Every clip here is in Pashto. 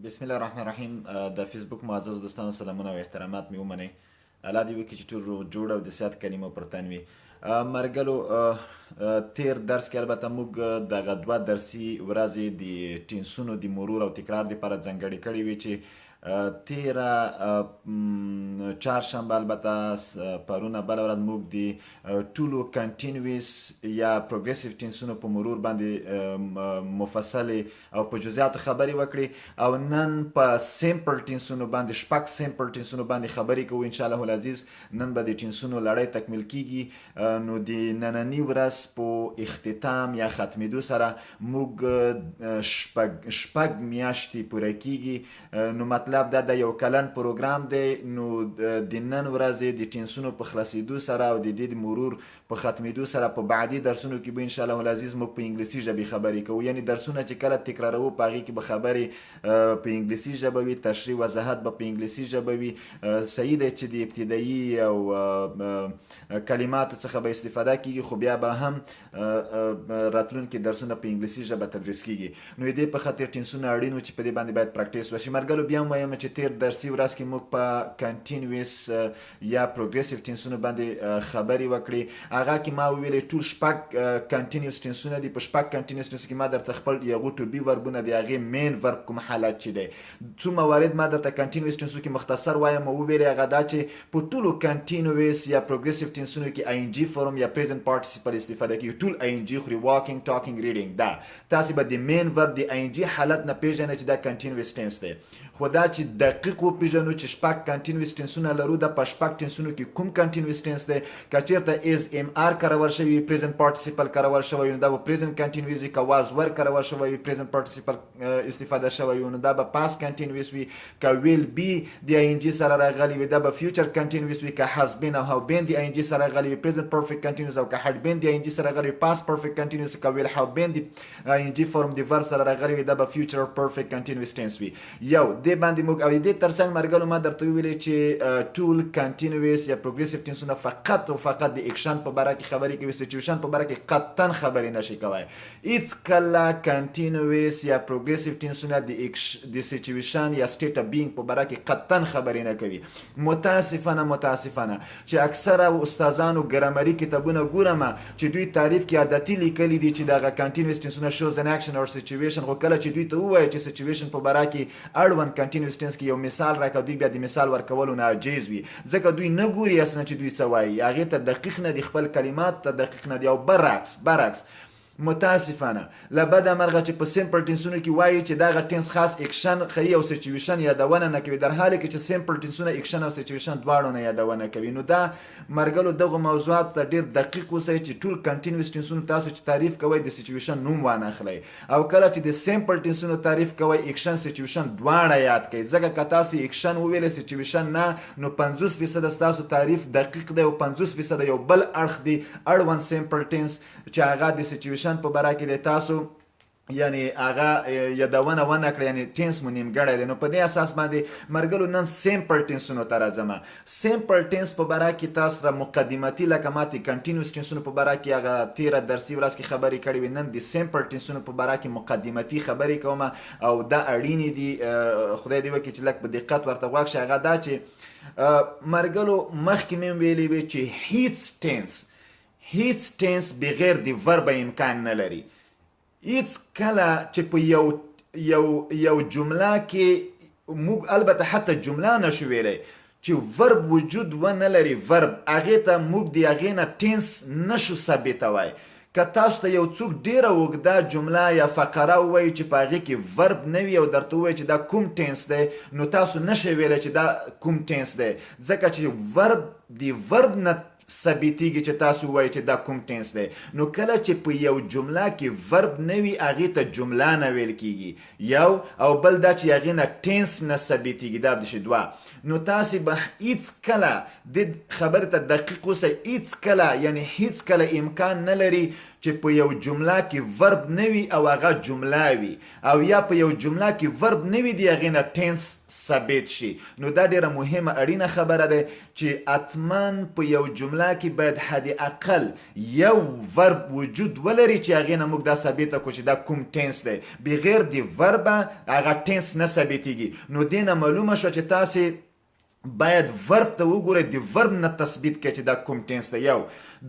بسم الله الرحمن الرحیم. د فیسبوک معزز دوستانو سلامونه او احترامات مې ومنئ. الله دې وکړي چې ټول روغ جوړ او د صحت کلمه پر تن وي. مرګلو تیر درس کې البته موږ دغه دوه درسي ورځې د ټینسونو د مرور او تکرار دپاره ځانګړې کړې وې چې تیره چهارشنبه البته پرونه بله ورځ موږ د ټولو کنټینویس یا پروګریسیو ټینسونو په مرور باندې مفصلې او په جزئیاتو خبرې وکړې او نن په سیمپل ټینسونو باندې شپږ سیمپل ټینسونو باندې خبرې کوو انشاءالله العزیز. نن به د ټینسونو لړۍ تکمیل کیږي. نو د ننني ورځ په اختتام یا ختمېدو سره موږ شپږ میاشتې پوره کیږي. نو مطلب دا د یو کلن پروګرام دی. نو د نن ورځې د ټینسونو په خلاصېدو سره او د دې د مرور په ختمېدو سره په بعدي درسونو کې به انشاءالله العزیز موږ په انګلیسي ژبې خبرې کوو. یعنې درسونه چې کله تکراروو په هغې کې به خبرې په انګلیسي ژبه وي، تشریح وضاحت به په انګلیسي ژبه وي. صحیح دی چې د ابتدایي او کلماتو څخه به استفاده کیږي، خو بیا به هم راتلونکي درسونه په انګلیسي ژبه تدریس کیږي. نو د دې په خاطر ټینسونه اړین و چې په دې باندې باید پراکټیس وشي. مرګلو بیا هم وایم چې تیر درسي ورځ کې موږ په کنټینویس یا پروګریسیو ټینسونو باندې خبرې وکړې. هغه کې ما وویلې ټول شپږ کنټینویس ټینسونه دي. په شپږ کنټینویس ټینسو کې ما درته خپل یغو ټو بي وربونه د هغې مین ورب کوم حالت چې دی څو موارد ما درته کنټینویس ټینسو کې مختصر وایم. وویلې هغه دا چې په ټولو کنټینویس یا پروګریسیو ټینسونو کې آی ان جي فورم یا پریزنت پارټیسیپل استفاده کیږي. ټول آی ان جي خوري، واکینګ، ټاکینګ، ریډینګ. دا تاسې به د مین ورب د آی ان جي حالت نه پیژنئ چې دا کنټینویس ټینس دی. خو دا چې دقیق وپېژنو چې شپږ کنټینویس ټینسونه لرو، دا په شپږ ټینسونو کې کوم کنټینویس ټینس دی. که چېرته ایز ام آر کارول شوي، پریزنت پارټیسیپل کارول شوی، نو دا به پریزنت کنټینویس وي. که واز ور کارول شوی، پریزنت پارټیسیپل استفاده شوی، نو دا به پاس کنټینویس وي. که ویل بی د آی ان جي سره راغلی وي، دا به فیوچر کنټینویس وي. که هاز بین او هاو بین د آی ان جي سره راغلی وي، پریزنت پرفیکټ کنټینویس. او که هډ بین د آی ان جي سره راغلی وي، پاس پرفیکټ کنټینویس. که ویل هاو بین د آی ان جي فورم د ورب سره راغلی وي، دا به فیوچر پرفیکټ کنټینویس ټینس وي. یو دې باندې موږ او دې ترڅنګ مرګلو ما درته وویلې چې ټول کنټینویس یا پروګریسیو ټینسونه فقط او فقط د اکشن په باره کې خبرې کوي. سچویشن په باره کې قطعا خبرې نشي کولی. هېڅ کله کنټینویس یا پروګریسیو ټینسونه د سچویشن یا سټیټ اف بینګ په باره کې قطعا خبرې نه کوي. متاسفانه چې اکثره استادانو ګرامري کتابونه ګورم چې دوی تعریف کې عادتي لیکلي دي چې دغه کنټینویس ټینسونه شوز ان اکشن او سچویشن. خو کله چې دوی ته ووایي چې سچویشن په باره کې اړوند کنټینویس ټینس کې یو مثال راکړه، دوی بیا د مثال ورکولو نه عاجز وي، ځکه دوی نه ګوري اصلا چې دوی څه وایي. هغې ته دقیق نه دي، خپل کلمات ته دقیق نه دي. او برعکس متاسفانه له بده مرغه چې په سیمپل ټینسونو کې وایي چې دغه ټینس خاص اکشن ښیي او سچویشن یادونه نه کوي، در حالی کې چې سیمپل ټینسونه اکشن او سچویشن دواړو نه یادونه کوي. نو دا مرګلو دغه موضوعات ته ډېر دقیق اوسئ چې ټول کنټینویس ټینسونو تاسو چې تعریف کوئ د سچویشن نوم وانه اخلئ، او کله چې د سیمپل ټینسونو تعریف کوئ اکشن سچویشن دواړه یاد کړئ. ځکه که تاسو اکشن وویلئ سچویشن نه، نو 50% ستاسو تعریف دقیق دی او 50% یو بل اړخ دی اړوند سیمپل ټینس چې هغه د سچویشن په باره کې د تاسو یعنی هغه یادونه ونه کړئ، یعنی ټینس مو نیمګړی دی. نو په دې اساس باندې مرګلو نن سیمپل ټینسونو ته راځم. سیمپل ټینس په باره کې تاسو سره مقدمتي لکه ما د کنټینوس ټینسونو په باره کې هغه تیره درسي ورځ کې خبرې کړې وې. نن د سیمپل ټینسونو په باره کې مقدمتي خبرې کوم او دا اړینې دي. خدای دې وکړي چې لږ په دقت ورته غوږ شي. هغه دا چې مرګلو مخکې مې ویلي وې چې هیڅ ټینس بغیر د ورب امکان نه لري. هیڅ کله چې په یو جمله کې موږ البته حتی جمله نشو ویلی چې ورب وجود ونه لري، ورب هغې ته موږ د هغې نه ټینس نشو ثابتوی. که تاسو ته یو څوک ډېره اوږده جمله یا فقره ووایي چې په هغې کې ورب نه وي او درته ووایي چې دا کوم ټینس دی، نو تاسو نشئ ویلی چې دا کوم ټینس دی، ځکه چې ورب د ورب نه ثابتېږي چې تاسو وایي چې دا کوم ټینس دی. نو کله چې په یو جمله کې ورب نه وي هغې ته جمله نه ویل کېږي، یو. او بل دا چې هغې نه ټینس نه ثابتېږي، دا بشي دوه. نو تاسې به هیڅ کله د خبرې ته دقیق اوسئ، هیڅ کله یعنی هیڅ کله امکان نه لري چې په یو جمله کې ورب نه وي او هغه جمله وي، او یا په یو جمله کې ورب نه وي د هغې نه ټینس ثابت شي. نو دا ډېره مهمه اړینه خبره ده چې حتما په یو جمله جمله کې باید حد اقل یو ورب وجود ولري چې هغې نه موږ دا ثابته کړو چې دا کوم ټینس دی. بغیر د وربه هغه ټینس نه ثابتېږي. نو دې نه معلومه شوه چې تاسې باید ورب ته وګورئ، د ورب نه تثبیت کړئ چې دا کوم ټینس دی. یو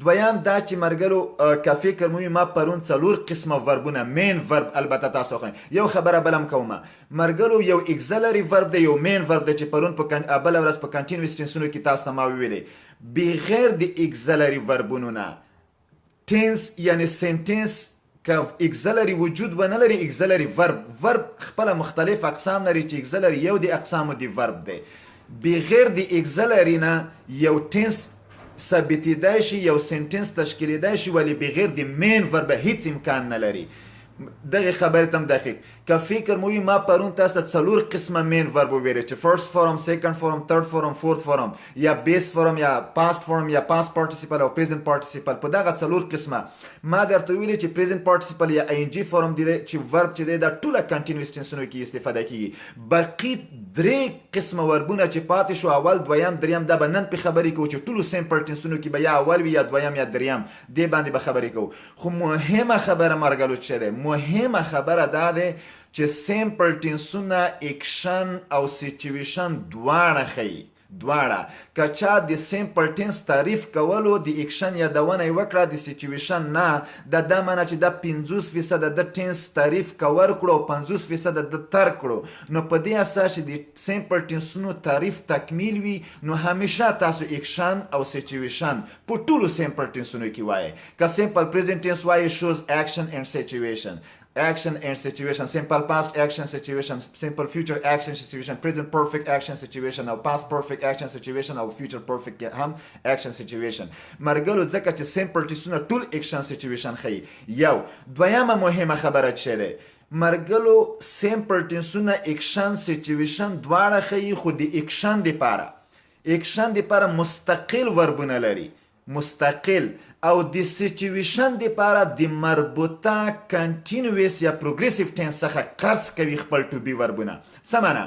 دویم دا چې مرګلو که فکر مو ما پرون 4 قسمه وربونه مین ورب البته تاسو خو یو خبره بلم کومه مرګلو یو اگزلری ورب دی، یو مین ورب دی چې پرون په بل ورځ په کنټینیوس ټینسونو کې تاسو ته ما ویلې. بغیر د اگزلری وربونو نه ټینس یعنی سنټنس که اگزلری وجود ونه لري، اگزلری ورب خپل مختلف اقسام لري چې اگزلری یو د اقسامو دی ورب دی. بغیر د اگزلری نه یو ټینس ثابتېدای شي، یو سنټنس تشکیلېدای شي، ولی بغیر د مین ورب هیڅ امکان نه لري. دغه خبرې ته هم دقیق که فکر مو ما پرون تاسو ته 4 قسمه مین ورب وویل چې فرست فورم، سیکنډ فورم، تھرد فورم، فورث فورم، یا بیس فورم، یا پاست فورم، یا پاست پارټیسیپل او پریزنت پارټیسیپل. په دغه 4 قسمه ما درته ویلي چې پریزنت پارټیسیپل یا آی ان جی فورم دی چې ورب چې دی دا ټوله کنټینیوس ټینسونو کې استفاده کیږي. باقي 3 قسمه وربونه چې پاتې شو، اول، دویم، دریم، دا به نن په خبرې کوو چې ټولو سیمپل ټینسونو کې به یا اول وي یا دویم یا دریم، دې باندې به خبرې کوو. خو مهمه خبره مرګلو څه ده؟ مهمه خبره دا ده چې سیمپل ټینسونه اکشن او سیچویشن دواړه ښیي. دواړه که چا د سیمپل ټینس تعریف کولو د اکشن یادونه یې وکړه، د سیچویشن نه، دا معنی چې دا 50% د ټینس تعریف کور کړو او 50% د ترک کړو. نو په دې اساس چې د سیمپل ټینسونو تعریف تکمیل وي، نو همیشه تاسو اکشن او سیچویشن په ټولو سیمپل ټینسونو کې وایي. که سیمپل پریزنت ټینس وایي shows action and situation. Action and situation, simple past action situation, simple future action situation, present perfect action situation او past perfect action situation او future perfect هم action situation. مرګلو ځکه چې simple ټیسونه ټول action situation ښیي. یو دویمه مهمه خبره څه ده؟ مرګلو simple ټیسونه action situation دواړه ښیي، خو د action دپاره مستقل وربونه لري، مستقل، او د سیچویشن دپاره د مربوطه کنټینویس یا پروګریسیو ټینس څخه قرض کوي خپل ټو بي وربونه. څه معنی؟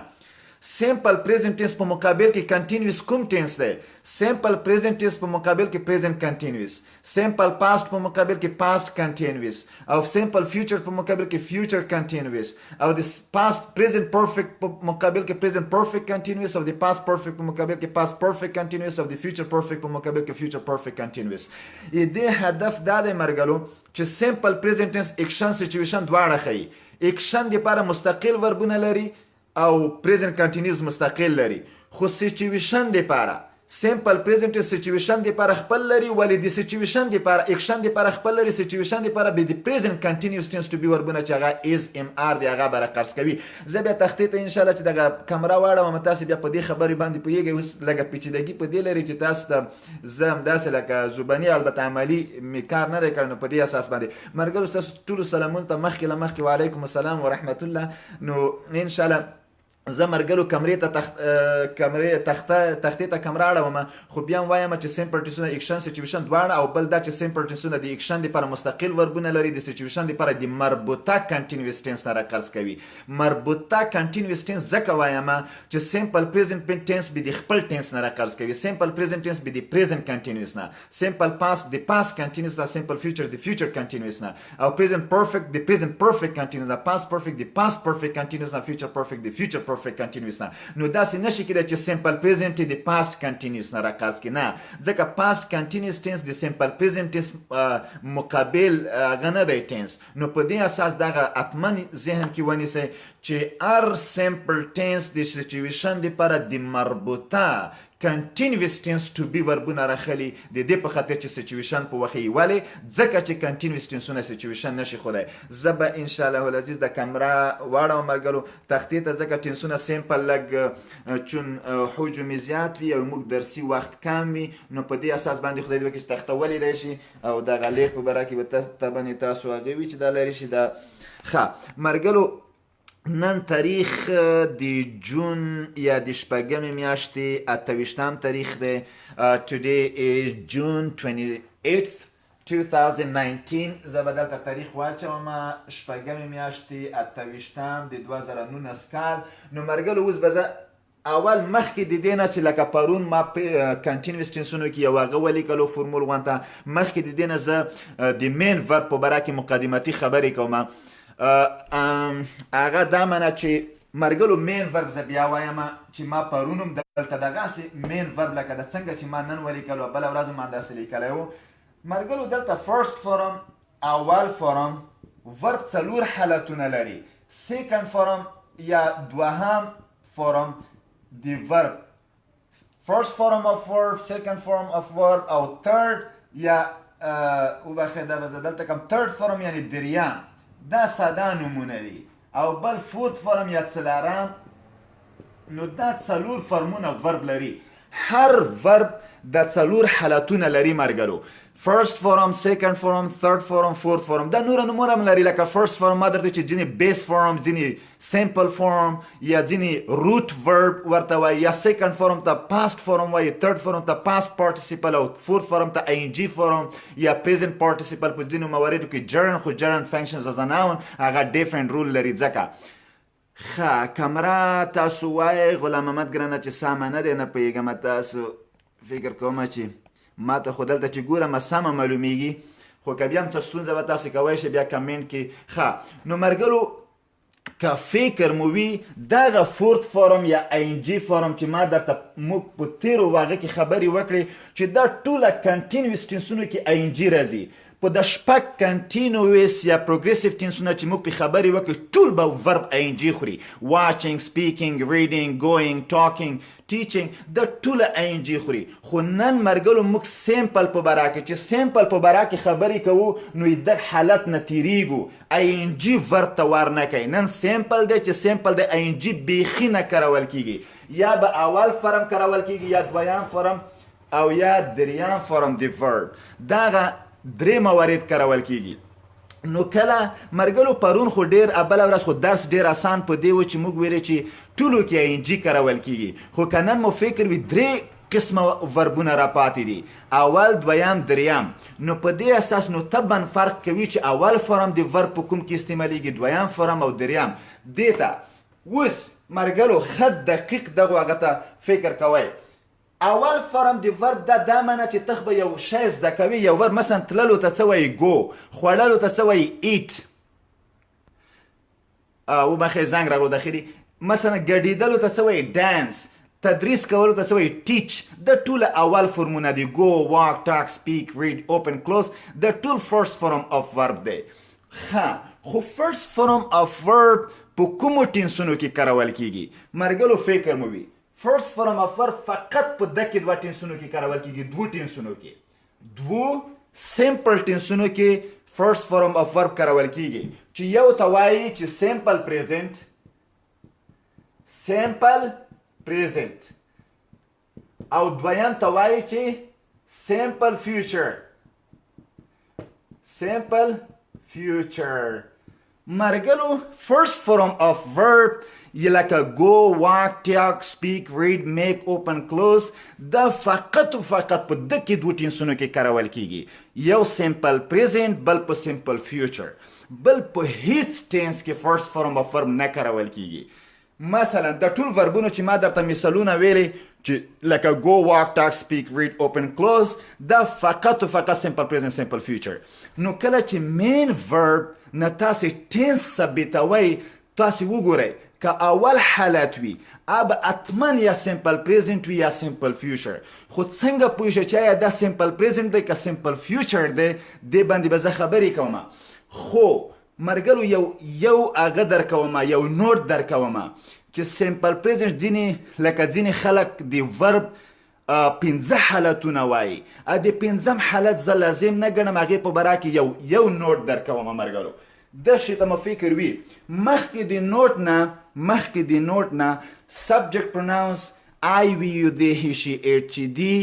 سیمپل پریزنت ټینس په مقابل کې کنټینویس کوم ټینس دی؟ سیمپل پریزنت ټینس په مقابل کې پریزنت کنټینویس، سیمپل پاست په مقابل کې پاست کنټینویس، او سیمپل فیوچر په مقابل کې فیوچر کنټینویس، او د پاست پریزنت پرفیکټ په مقابل کې پریزنت پرفیکټ کنټینویس، او د پاست پرفیکټ په مقابل کې پاست پرفیکټ کنټینویس، او د فیوچر پرفیکټ په مقابل کې فیوچر پرفیکټ کنټینویس. دې هدف دا دی مرګلو چې سیمپل پریزنت ټینس اکشن سیچویشن دواړه ښیي. اکشن دپاره مستقل وربونه لري او پریزنت کنټینیوس مستقل لري، خو سیچویشن دپاره سیمپل پریزنت سیچویشن دپاره خپل لري، ولی د سیچویشن دپاره اکشن دپاره خپل لري، سیچویشن دپاره به د پریزنت کنټینیوس ټینس ټو بي وربونه چې هغه از ام آر دی هغه به راقرض کوي. زه بیا تختې ته انشاءالله چې دغه کمره واړوم، تاسې بیا په دې خبرې باندې پوهېږئ. اوس لږه پیچیدګي په دې لري چې تاسو ته زه همداسې لکه زباني البته عملي مې کار نه دی کړی، نو په دې اساس باندې مرګلو ستاسو ټولو سلامونو ته مخکې له مخکې وعلیکم السلام ورحمت الله. نو انشاءالله زه مرګلو کمرې ته تختې ته کمره اړوم، خو بیا هم وایم چې سیمپل ټیسونه اکشن سیچویشن دواړه، او بل دا چې سیمپل ټیسونه د اکشن دپاره مستقل وربونه لري، د سیچویشن دپاره د مربوطه کنټینویس ټینس نه راقرض کوي. مربوطه کنټینویس ټینس ځکه وایم چې سیمپل پریزنت ټینس به د خپل ټینس نه راقرض کوي، سیمپل پریزنت ټینس به د پریزنت کنټینویس نه، سیمپل پاست د پاست کنټینویس نه، سیمپل فیوچر د فیوچر کنټینویس نه، او پریزنت پرفیکټ د پریزنت پرفیکټ کنټینویس نه، پاست پرفیکټ د پاست پرفیکټ کنټینویس نه، فیوچر پرفیکټ د فیوچر پرفیکټ کنټینویس نه. نو داسې نشي کېدای چې سیمپل پریزنت د پاست کنټینویس نه راقرض کړي، نه، ځکه پاست کنټینویس ټینس د سیمپل پریزنت ټینس مقابل هغه نه دی ټینس. نو په دې اساس دغه حتما ذهن کې ونیسئ چې هر سیمپل ټینس د سیچویشن دپاره د مربوطه کنټینویس ټینس ټو بي وربونه راخلي، د دې په خاطر چې سیچویشن په وخت یې ولې ځکه چې کنټینویس ټینسونه سیچویشن نشي ښودی. زه به انشاءالله العزیز د کمره واړوم مرګلو تختې ته، ځکه ټینسونه سیمپل لږ چون حجم زیات وي او موږ درسي وخت کم وي، نو په دې اساس باندې خدای دې وکړي چې تخته ولیدی شي، او دغه لیک په باره کې به باندې تاسو هغې وي چې دا لرې شي. دا ښه مرګلو نن تاریخ د جون یا د شپږمې میاشتې 28 تاریخ دی. Today is June 28th 2019. زه به دلته تاریخ واچوم، شپږمې میاشتې 28 د 2019 کال. نو مرګلو اوس به زه اول مخکې د دې نه چې لکه پرون ما کنټینوس ټینسونو کې یو هغه ولیکلو فورمول غوانته مخکې د دې نه زه د مین ورب په باره کې مقدماتي خبرې کوم هغه دا منه چې مرګلو مین ورب زه بیا وایم چې ما پرون هم دلته دغسې مین ورب لکه د څنګه چې ما نن ولیکلو بله ورځ ما همداسې لیکلی و مرګلو دلته فرست فورم اول فورم ورب څلور حالتونه لري سیکنډ فورم یا دوهم فورم the verb first form of verb second form of verb او third یا وبخښه دا به زه دلته کوم third form یعنی دریم دا ساده نومونه دي او بل fourth form یا څلورم نو دا څلور فرمونه verb لري هر verb دا څلور حالتونه لري مرګلو first form second form third form fourth form دا نور نمونه هم لري لکه first form ما درته چې ځینې base form ځینې simple form یا ځینې root verb ورته وایي یا second form ته past form وایي third form ته past participle او fourth form ته ing form یا present participle په ځینو مواردو کې gerund خو gerund functions as a noun هغه different rule لري ځکه ښه کمره تاسو وایئ غلام محمد ګرانه چې سمه نه دی نه پوهېږم تاسو فکر کومه چې ما ته خو دلته چې ګورم سمه معلومیږي خو که بیا هم څه ستونزه به تاسې کوی شئ بیا کمنټ کې ښه نو مرګلو که فکر مو وي دغه فورت فورم یا آینجي فورم چې ما درته موږ په تېرو واغه کې خبرې وکړې چې دا ټوله کنټینوس ټینسونو کې آینجي راځي په د شپږ کنټینوس یا پروګریسیو ټینسونه چې موږ پې خبرې وکړې ټول به ورب آینجي خوري واچینګ سپیکینګ ریډینګ ګوینګ ټاکینګ ټیچینګ د ټوله آینجي خوري خو نن مرګلو موږ سیمپل په باره کې چې سیمپل په باره کې خبرې کوو نو د حالت نه تیریږو آینجي ورب ته ور نه کوي نن سیمپل دی چې سیمپل د آینجي بیخي نه کارول کیږي یا به اول فرم کارول کیږي یا دویم فرم او یا دریم فرم د ورب دغه درې موارد کارول کیږي نو کله مرګلو پرون خو ډیر بله ورځ خو درس ډیر آسان په دی و چې موږ ویلې چې ټولو کې آینجي کارول کیږي خو که نن مو فکر وي درې قسمه وربونه را پاتې دي اول دویم دریم نو په دې اساس نو طبعا فرق کوي چې اول فرم د ورب په کوم کې استعمالیږي دویم فرم او دریم دې ته اوس مرګلو ښه دقیق دغو هغه ته فکر کوئ اول فرم د ورب دا معنی چې ته به یو شی زده کوي یو ورب مثلا تللو ته څه وایي ګو خوړلو ته څه وایي ایټ وبخښئ زنګ راغلو داخلي مثلا ګډېدلو ته څه وایي ډانس تدریس کولو ته څه وایي ټیچ د ټوله اول فرمونه دي ګو واک ټاک سپیک ریډ اوپن کلوز د ټول فرست فرم اف ورب دی ښه خو فرست فرم اف ورب په کومو ټینسونو کې کارول کیږي مرګلو فکر مو وي فرست فرم اف ورب فقط په دکې دوه ټینسونو کې کارول کیږي دوو ټینسونو کې دوو سیمپل ټینسونو کې فرست فرم اف ورب کارول کیږي چې یو ته وایي چې سیمپل پریزنټ او دویم ته وایي چې سیمپل فیوچر مرګلو فرست فرم اف ورب یه لکه گو واک ټاک سپیک ریډ میک اوپن کلوز دا فقط و فقط په دکې دوه ټینسونو کې کارول کیږي یو سیمپل پریزنټ بل په سیمپل فیوچر بل په هیڅ ټینس کې فرست فرم اف ورب نه کارول کیږي مثلا د ټول وربونو چې ما درته مثالونه ویلي چې لکه گو واک ټاک سپیک ریډ اوپن کلوز دا فقط و فقط سیمپل پریزنټ سیمپل فیوچر نو کله چې مین ورب نه تاسې ټینس ثابتوئ تاسې وګورئ که اول حالت وي اب اتمن یا سیمپل پریزنټ وي یا سیمپل فیوچر خو څنګه پوه شئ چې آیا دا سیمپل پریزنټ دی که سیمپل فیوچر دی دې باندې به زه خبرې کوم خو مرګلو یو هغه درکومه یو نوټ درکومه چې سیمپل پریزنټ ځینې خلک د ورب پنځه حالتونه وایي د پنځم حالت زه لازم نه ګڼم هغې په باره کې یو نوټ درکومه مرګلو دغه شي ته مو فکر وي مخکې د نوټ نه سبجیکټ پروناونس آی وي یو دی هی شي ایټ چې دي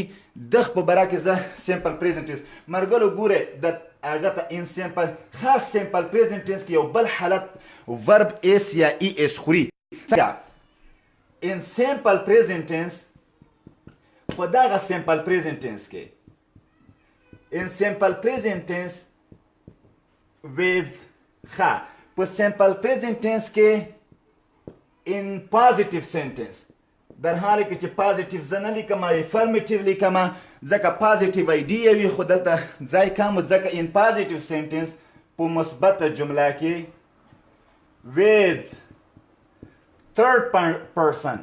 دغه په باره کې زه سیمپل پریزنټ ټینس مرګلو ګورئ د هغه ته ان سیمپل خاص سیمپل پریزنټ ټینس کې یو بل حالت ورب اس یا ای اس خوري ان سیمپل پریزنټ ټینس په دغه سیمپل پریزنټ ټینس کې ان سیمپل پریزنټ ټینس with په سیمپل پریزنټ ټینس کې in positive sentence در حالی کې چې پازیټیو زه نه لیکم افرمیټیو لیکم ځکه پازیټیو ایډیا وي خو دلته ځای کم ځکه ان پازیټیو سنټنس په مثبته جمله کې with third person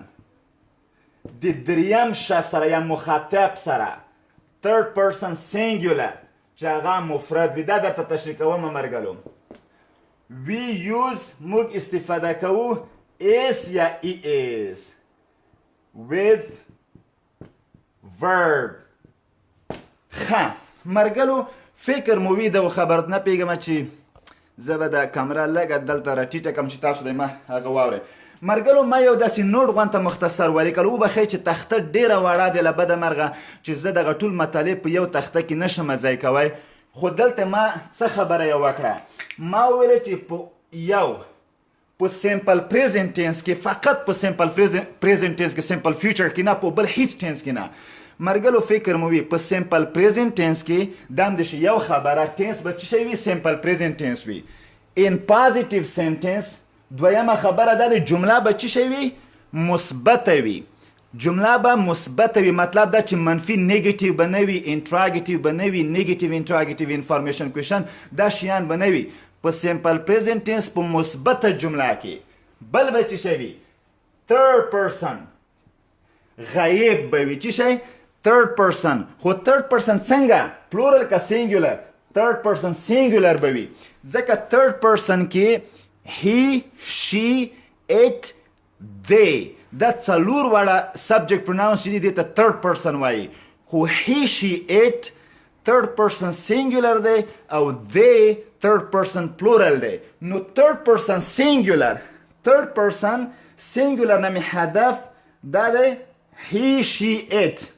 د دریم شخص سره یا مخاطب سره third person singular چې هغه مفرد وي دا درته تشریح کوم مرګلو we use موږ استفاده کوو is یا is with verb مرګلو فکر مو وي د خبرت نه پیګم چې زه به د کامره لږه دلته راټیټه کم چې تاسو د ما هغه واورئ مرګلو ما یو داسې نوټ غونته مختصر ولیکل وبښئ چې تخته ډېره وړه دی له بده مرغه چې زه دغه ټول مطالب په یو تخته کې نشم ځای کوی خو دلته ما څه خبره یې وکړه ما وویل چې په یو په سمپل پریزنټ ټینس کې فقط په سمپل پریزنټ ټینس کې سمپل فیوچر کې نه په بل هیڅ ټینس کې نه مرګلو فکر مو وي په سمپل پریزنټ ټینس کې دا هم د یو خبره ټینس به څه شی وي سمپل پریزنټ ټینس وي ان پازیټیو سنټنس دویمه خبره دا د جمله به څه شی وي مثبته وي جمله به مثبته وي مطلب دا چې منفي نیگیټیو به نه وي انټراګیټیو به نه وي نیگیټیو انټراګیټیو انفارمیشن کوېشن دا شیان به نه وي په سمپل پریزنټ ټینس په مثبته جمله کې بل به څه شی وي third person غایب به وي څه شی third person خو third person څنګه plural کا singular third person singular به وي ځکه third person کې he she it they دا څلور واړه subject pronouns چې دي ته third person وایي خو he she it third person singular دی او they third person plural دی نو third person singular نه می هدف دا دی he she it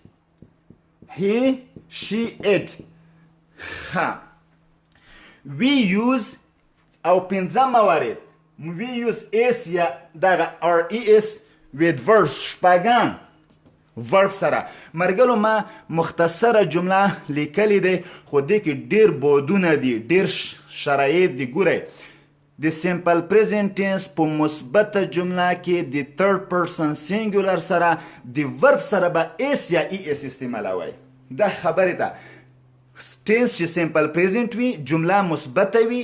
we use او پنځم موارد we use is یا دغه or es with verbs شپږم verb سره مرګلو ما مختصره جمله لیکلې ده خو دې کې ډېر بودونه دي ډېر شرایط دي ګورئ د سمپل پریزنټ ټینس په مثبته جمله کې د third person singular سره د verb سره به es یا es استعمالوئ دا خبره ده ټینس چې سمپل پریزنټ وي جمله مثبته وي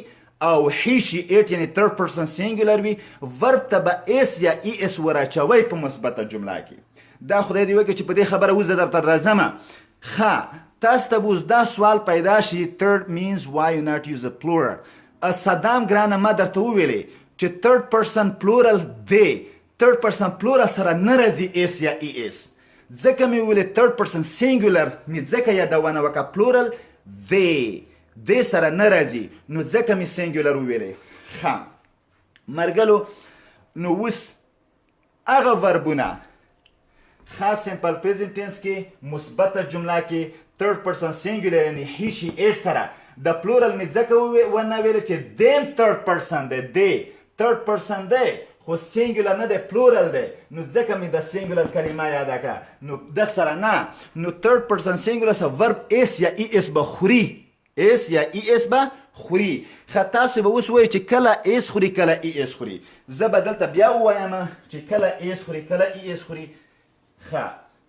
او he she it یعنی third person singular وي verb ته به es یا es وراچوئ په مثبته جمله کې دا خدای دې وکړي چې په دې خبره اوس زه درته راځم تاسو ته به اوس دا سوال پیدا شي third means why you not use a plural صدام ګرانه ما درته وویلې چې third person plural دی third person plural سره نه راځي es یا es ځکه مې وویلې third person singular مې ځکه یادونه وکړه plural دی سره نه راځي نو ځکه مې singular وویلې مرګلو نو اوس هغه وربونه خاص سمپل پریزنټ ټینس کې مثبته جمله کې third person singular یعنی he she it سره د پلورل مې ځکه ونه ویل چې them third person دی third person دی خو singular نه دی plural دی نو ځکه مې د singular کلمه یاده کړه نو د سره نه نو third person singular سره verb es یا es به خوري es یا es به خوري تاسو به اوس وایئ چې کله es خوري کله es خوري زه به دلته بیا ووایم چې کله es خوري کله es خوري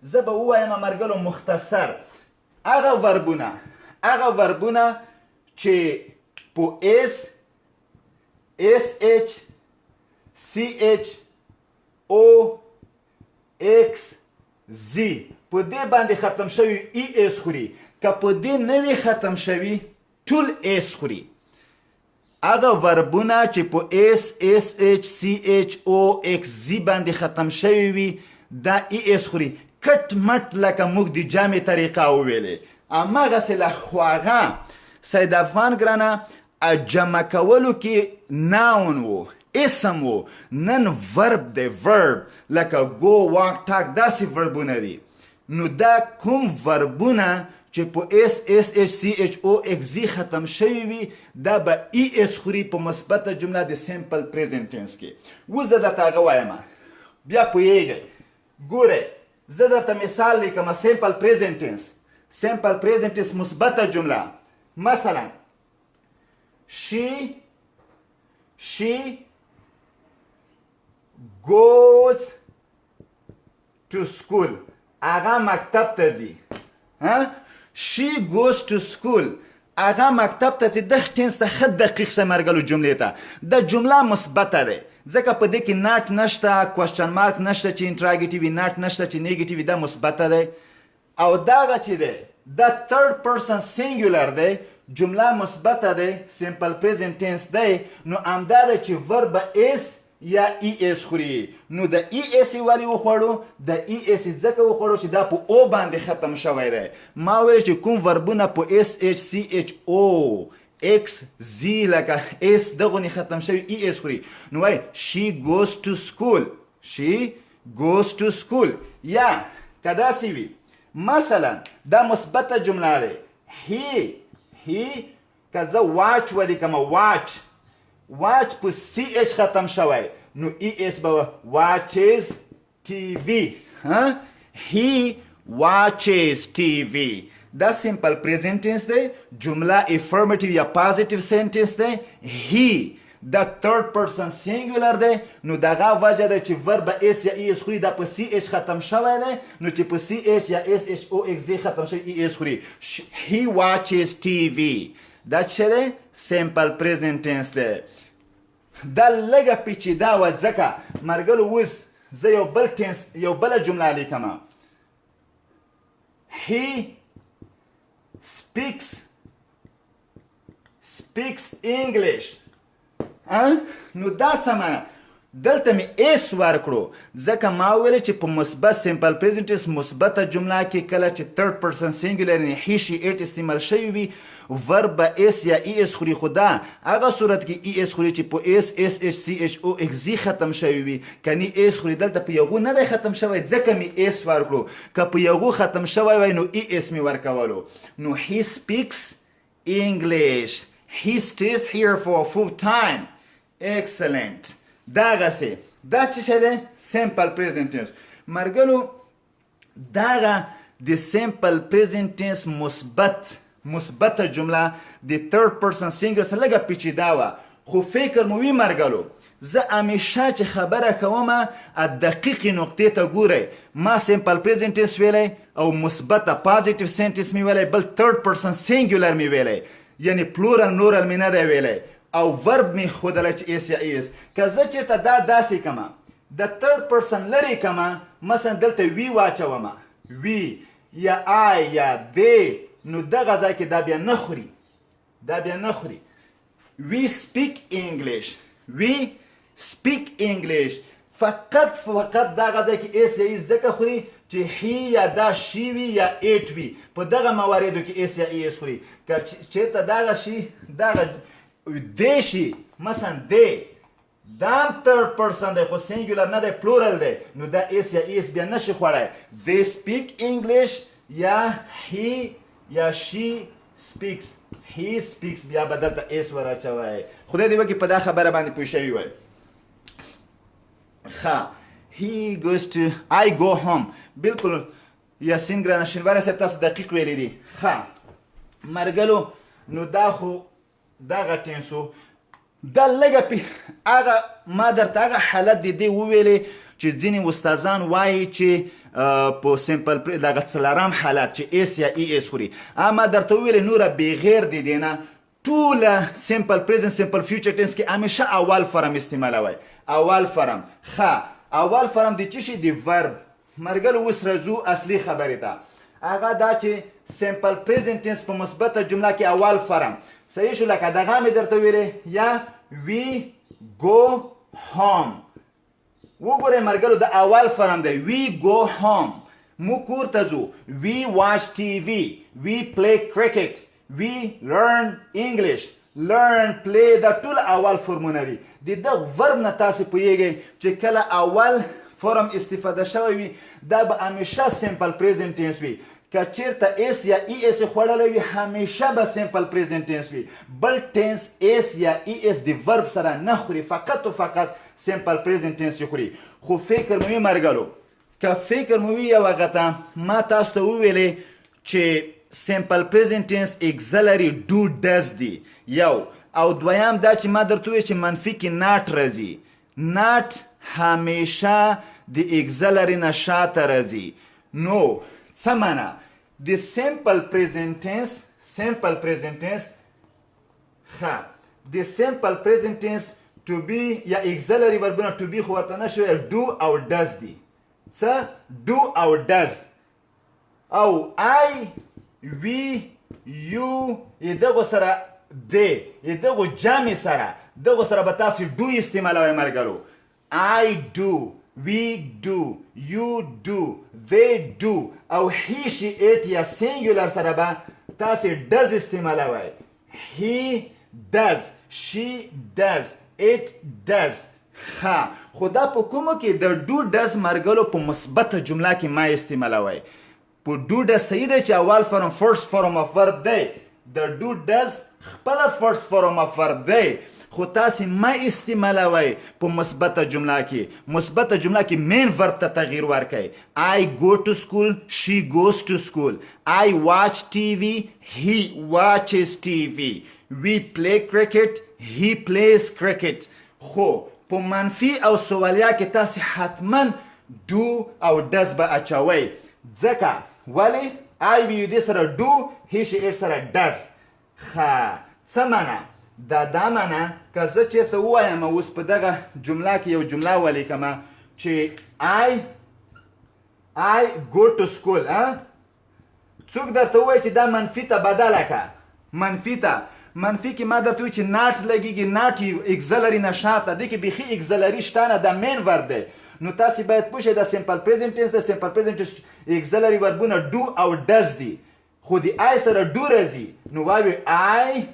زه به ووایم مرګلو مختصر هغه وربونه چې په s sh ch o x z په دې باندې ختم شوی es خوري که په دې نه وي ختم شوی ټول es خوري هغه وربونه چې په s sh ch o x z باندې ختم شوی وي دا es خوري کټ مټ لکه موږ د جامع طریقه وویلې هماغسې له خو هغه سید افغان ګرانه جمع کولو کې ناون و اسم و نن ورب دی ورب لکه گو واک ټاک داسې وربونه دي نو دا کوم وربونه چې په اس ch o x z ختم شوي وي دا به es خوري په مثبته جمله د سمپل پریزنټ ټینس کې اوس زه درته هغه وایم بیا پوهیږئ ګورئ زه درته مثال لیکم سمپل پریزنټ ټینس مثبته جمله مثلا she goes to school هغه مکتب ته ځي. she goes to school هغه مکتب ته ځي. دغه ټینس ته ښه دقیق شه مرګلو جملې ته. د جمله مثبته ده ځکه په دې کې ناټ نشته، کوشچن مارک نشته چې انټراګیټیو وي، ناټ نشته چې نیګیټیو وي، دا مثبته ده. او دغه چې ده د third person singular ده، جمله مثبته ده، simple present tense ده. نو همدا ده چې verb is یا ای اس خوري. نو د ای اس والی وخوړو، د ای اس ځکه وخوړو چې دا په او باندې ختم شوی دی. ما ویل چې کوم وربونه په اس اچ سی اچ او اکس زی لکه اس دغه ختم شوی ای اس خوري. نو وای she goes to school، she goes to school. یا کدا سی وی مثلا دا مثبته جمله ده. he کزه watch ولی کما watch په سی اچ ختم شوی، نو ای اس به watches TV. he watches TV. دا simple present tense دی. جمله affirmative یا positive sentence دی. he دا third person singular دی. نو دغه وجه ده چې verb اس یا ای اس خوري، دا په سی اچ ختم شوی دی. نو چې په سی اچ یا اس اچ او اکس دی ختم شوی ای اس خوري. he watches TV. دا چې دی simple present tense دی. دا لږه پیچیده وه ځکه مرګلو اوس زه یو بله جمله لیکمه. he speaks English. نو دا سمه دلته می اس ورکړو ځکه ما ویل چې په مثبت سمپل پریزنټ ټنس مثبته جمله کې کله چې third person singular یعنی he she it استعمال شوی وي verb اس یا ای اس خوري. خدا هغه صورت کې ای اس خوري چې په اس اس اچ سی اچ او اکس ختم شوی وي. کني اس خوري دلته په یغو نه دی ختم شوی ځکه می اس ورکړو. که په یغو ختم شوی وای نو ای اس می ورکولو. نو he speaks English. he stays here for a full time. excellent. داغه سي دا چې شه ده simple present tense. مرګلو داغه د simple present tense مثبته جمله د third person singular سره لږه پیچیده وه، خو فکر مو وي مرګلو زه همیشه چې خبره کومه دقیقې نقطې ته ګورئ. ما simple present tense ویلی او مثبته positive sentence می ویلی، بل third person singular می ویلی، یعنی plural plural می نه دی ویلی، او verb می خودله چې اس یا ایس. که زه چېرته دا داسې کمه د third person لرې کمه، مثلا دلته وی واچومه، وی یا آی یا دی، نو دغه ځای کې دا بیا نه خوري، دا بیا نه خوري. we speak English. فقط دغه ځای کې اس یا ایس ځکه خوري چې هی یا دا شی وي یا ایټ وي، په دغه مواردو کې اس یا ایس خوري. که چېرته دغه شي دغه دی شي، مثلا دی دا third person دی خو singular نه دی plural دی، نو دا اس یا ایس بیا نشي خوړی. they speak English یا he یا she speaks. he speaks بیا به دلته اس وراچوی. خدای دې وکړي په دا خبره باندې پوه شوي وای. he goes to I go home. بالکل یاسین ګرانه شینواری صاحب تاسو دقیق ویلی دي. مرګلو نو دا خو دغه ټینسو دا لږه هغه ما درته هغه حالت د دې وویلې چې ځینې استادان وایي چې په سمپل دغه څلورم حالت چې اس یا ای اس خوري. ما درته وویلې نوره بغیر د دې نه ټوله سمپل پریزنت سمپل فیوچر ټینس کې همیشه اول فرم استعمالوئ. اول فرم اول فرم د څه شي د ورب. مرګلو اوس راځو اصلي خبرې ته. هغه دا چې سمپل پریزنت ټینس په مثبته جمله کې اول فرم صحیح شو. لکه دغه مې درته ویلې یا we go home. وګورئ مرګلو د اول فرم دی we go home. مو کور ته ځو. we watch TV. we play cricket. we learn English. learn play دا ټول اول فرمونه دي. د دغه ورب نه تاسو پوهیږئ چې کله اول فرم استفاده شوی وي دا به همیشه سمپل پریزنت ټینس وي. که چیرته اس یا ای اس خوړلی وي همیشه به سمپل پریزنت ټینس وي. بل ټینس اس یا ای اس د ورب سره نه خوري، فقط و فقط سمپل پریزنت ټینس خوري. خو فکر مو وي مرګلو، که فکر مو وي یو هغه ما تاسو ته وویلې چې سمپل پریزنت ټینس اگزلري ډو ډز دی یو، او دویم دا چې ما درته وویل چې منفي کې ناټ راځي. ناټ همیشه د اگزلری نه شاته راځي. نو څه معنا د سمپل پریزنټ ټینس ښه د سمپل پریزنټ ټینس to be یا اگزلری وربونه to be خو ورته نشوي do او does دي. څه do او does او I we you دغه سره دی دغه جمع سره دغه سره به تاسو do استعمالوئ مرګرو. I do we do you do they do او he she it یا singular سره به تاسو does استعمالوئ. he does she does it does. ها خو دا په کومو کې د do does مرګلو په مثبته جمله کې ما استعمالوئ. په do does صحیح دی چې اول فرم first form of verb دی. د do does خپله first form of verb دی خو تاسې ما استعمالوئ په مثبته جمله کې. مثبته جمله کې مین verb ته تغییر ورکئ. I go to school she goes to school. I watch TV he watches TV. We play cricket he plays cricket. خو په منفي او سوالیه کې تاسې حتما do او does به اچوئ. ځکه ولې I we دې سره do he she it سره does. ښه څه معنا دا معنا که زه چېرته ووایم اوس په دغه جمله کې یو جمله ولیکمه چې I go to school. څوک درته ووایي چې دا منفي ته بدله که منفي کې ما درته وایي چې ناټ لګېږي. ناټ اگزلري نه شاته دې کې بیخي اگزلري شته نه دا مین ورب دی. نو تاسې باید پوه شئ د سمپل پریزنټ ټینس د سمپل پریزنټ ټینس اگزلري وربونه do او does دي خو د I سره do راځي. نو وایو I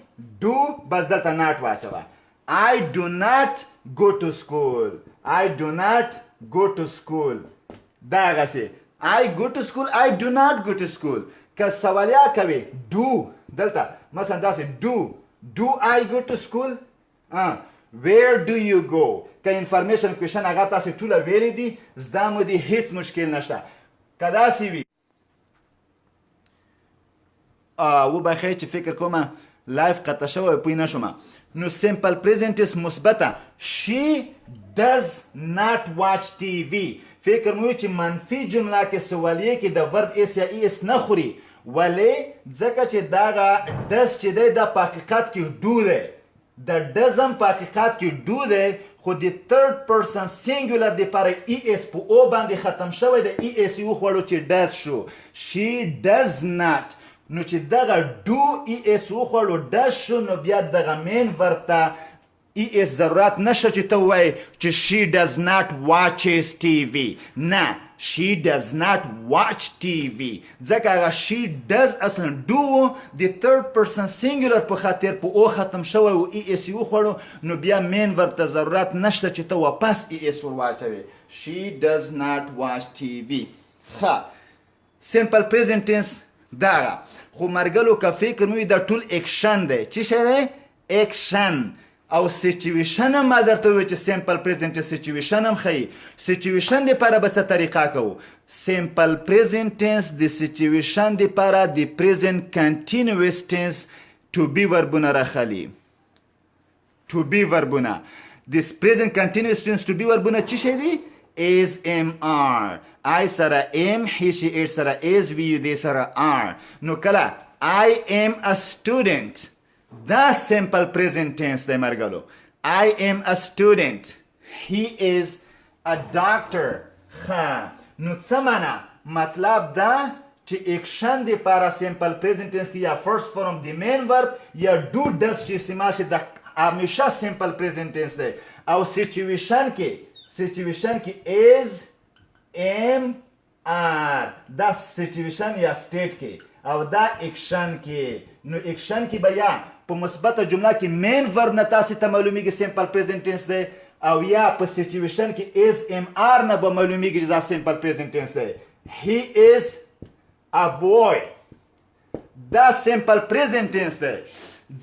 do بس دلته ناټ واچوه. I do not go to school. I do not go to school. دا هغسې I go to school I do not go to school. که سوالیه کوي do دلته مثلا داسې do I go to school. where do you go که انفارمیشن کوشن هغه تاسې ټوله ویلې دي زده مو دي هیڅ مشکل نشته. که داسې وي وبخئ چې فکر کومه لایف قطع شوی پوی نشومه. نو سمپل پریزنټ مثبته she does not watch TV. فکر مو چې منفي جمله کې سوالیه کې د ورب اس یا ایس نه خوري. ولې ځکه چې دغه does چې دی دا په حقیقت کې do دی. د does هم په حقیقت کې do دی خو د third person singular دپاره es په او باندې ختم شوی د es یې وخوړو چې does شو. she does not. نو چې دغه do es وخوړو does شو نو بیا دغه مین ورب ته es ضرورت نشته چې ته ووایې چې she does not watches TV. نه she does not watch TV ځکه هغه she does اصلا do د third person singular په خاطر په او ختم شوی و es یې وخوړو نو بیا مین ورب ته ضرورت نشته چې ته واپس es ور واچوې. she does not watch TV. ښه سمپل پریزنټ ټینس دغه خو مرګلو که فکر مې دا ټول اکشن دی. چې شی دی اکشن او سچویشن هم ما درته وویل چې سمپل پریزنټ سچویشن هم ښیي. سچویشن دپاره به څه طریقه کوو؟ سمپل پریزنټ ټینس د سچویشن دپاره د پریزنټ کنټینوس ټینس ټو بی وربونه راخلي. ټو بی وربونه د پریزنټ کنټینوس ټینس ټو بی وربونه څه شی دي؟ is mr. I سره am he she it سره is we you they سره are. نو کله I am a student دا simple present tense دی مرګلو. I am a student. He is a doctor. ښه نو څه معنا مطلب دا چې اکشن د پاره simple present tense کې یا first form د main verb یا do does چې استعمال شي د همیشه simple present tense دی. او situation کې is am are دا situation یا state کې او دا اکشن کې. نو اکشن کې به یا په مثبته جمله کې مین ورب نه تاسې ته معلومیږي سمپل پریزنټ ټینس دی او یا په سچویشن کې is am are نه به معلومیږي چې دا سمپل پریزنټ ټینس دی. he is a boy دا سمپل پریزنټ ټینس دی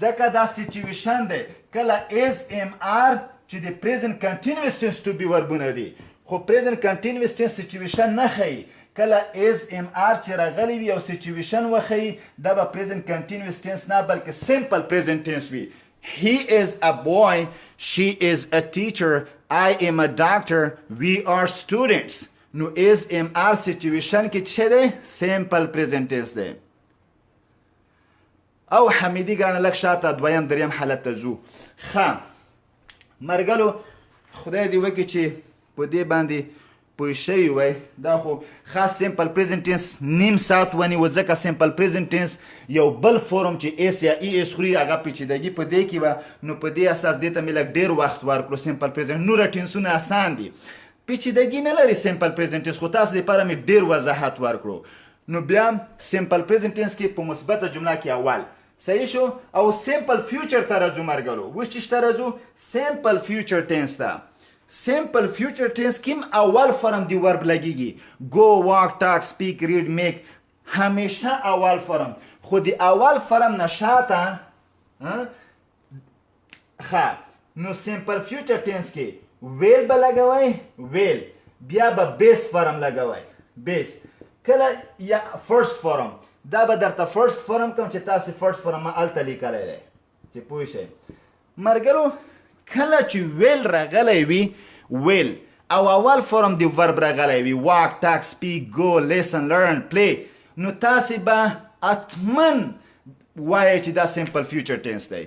ځکه دا سچویشن دی. کله is am are چې د پریزنټ کنټینوس ټینس ټو بی وربونه دي خو پریزنټ کنټینوس ټینس سچویشن نه ښیي. کله is am are چې راغلی وي او سچویشن وښیي دا به پریزنټ کنټینوس ټینس نه بلکې سمپل پریزنټ ټینس وي. he is a boy, she is a teacher, I am a doctor, we are students. نو is am are situation کې څه دی؟ simple present tense دی. او حمیدي ګرانه لږ شاته دویم دریم حالت ته ځو. ښه مرګلو خدای دې وکړي چې په دې باندې پوه شوي وای. دا خو خاص سیمپل پریزنټ ټینس نیم ساعت ونیو ځکه سیمپل پریزنټ ټینس یو بل فورم چې ایس یا ای ایس خوري هغه پیچیدګي په دې کې به نو په دې اساس دې ته مې لږ ډېر وخت ورکړو. سیمپل پریزنټ نوره ټینسونه اسان دي پیچیدګي نه لري سیمپل پریزنټ ټینس خو تاسو لپاره مې ډېر وضاحت ورکړو. نو بیا سیمپل پریزنټ ټینس کې په مثبته جمله کې اول صحیح شو او سیمپل فیوچر ته راځو مرګلو. اوس چې ته راځو سیمپل فیوچر ټینس ته. سیمپل فیوچر ټینس کې اول فرم دی ورب لګیږي. گو واک ټاک سپیک ریډ میک همیشه اول فرم. خو دی اول فرم نه شاته ښه نو سیمپل فیوچر ټینس کې ویل به لګوئ ویل بیا به بیس فرم لګوئ بیس کله یا فرست فرم دا به درته فرست فرم کوم چې تاسو فرست فرم ما هلته لیکلی دی چې پوه شئ مرګرو. کله چې ویل راغلی وي ویل او اول فرم دی ورب راغلی وي واک ټاک سپیک گو لیسن لرن پلی نو تاسې به حتما وایئ چې دا سیمپل فیوچر ټینس دی.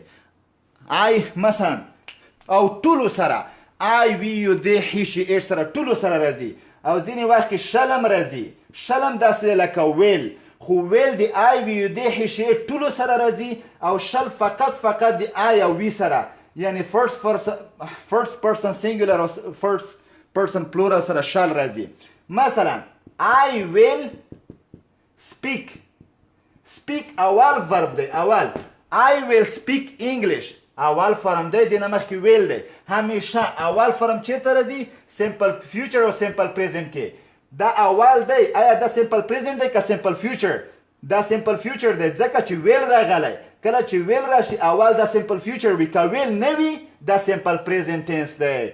آی مثلا او ټولو سره آی وی یو دی هی شي ایټ سره ټولو سره راځي او ځینې وخت کې شلم راځي. شلم داسې لکه ویل خو ویل دی آی وی یو دی هی شي ایټ ټولو سره راځي او شل فقط دی آی او وی سره یعنی first person singular او first person plural سره شل راځي. مثلا I will speak اول verb دی اول I will speak English اول فرم دی دینه مخکې ویل دی. همیشه اول فرم چیرته راځي؟ سیمپل فیوچر او سیمپل پریزنټ کې. دا اول دی آیا دا سیمپل پریزنټ دی که سیمپل فیوچر؟ دا سیمپل فیوچر دی ځکه چې ویل راغلی. کله چې ویل راشي اول دا سیمپل فیوچر وي که ویل نه وي دا سیمپل پریزنټ ټینس دی.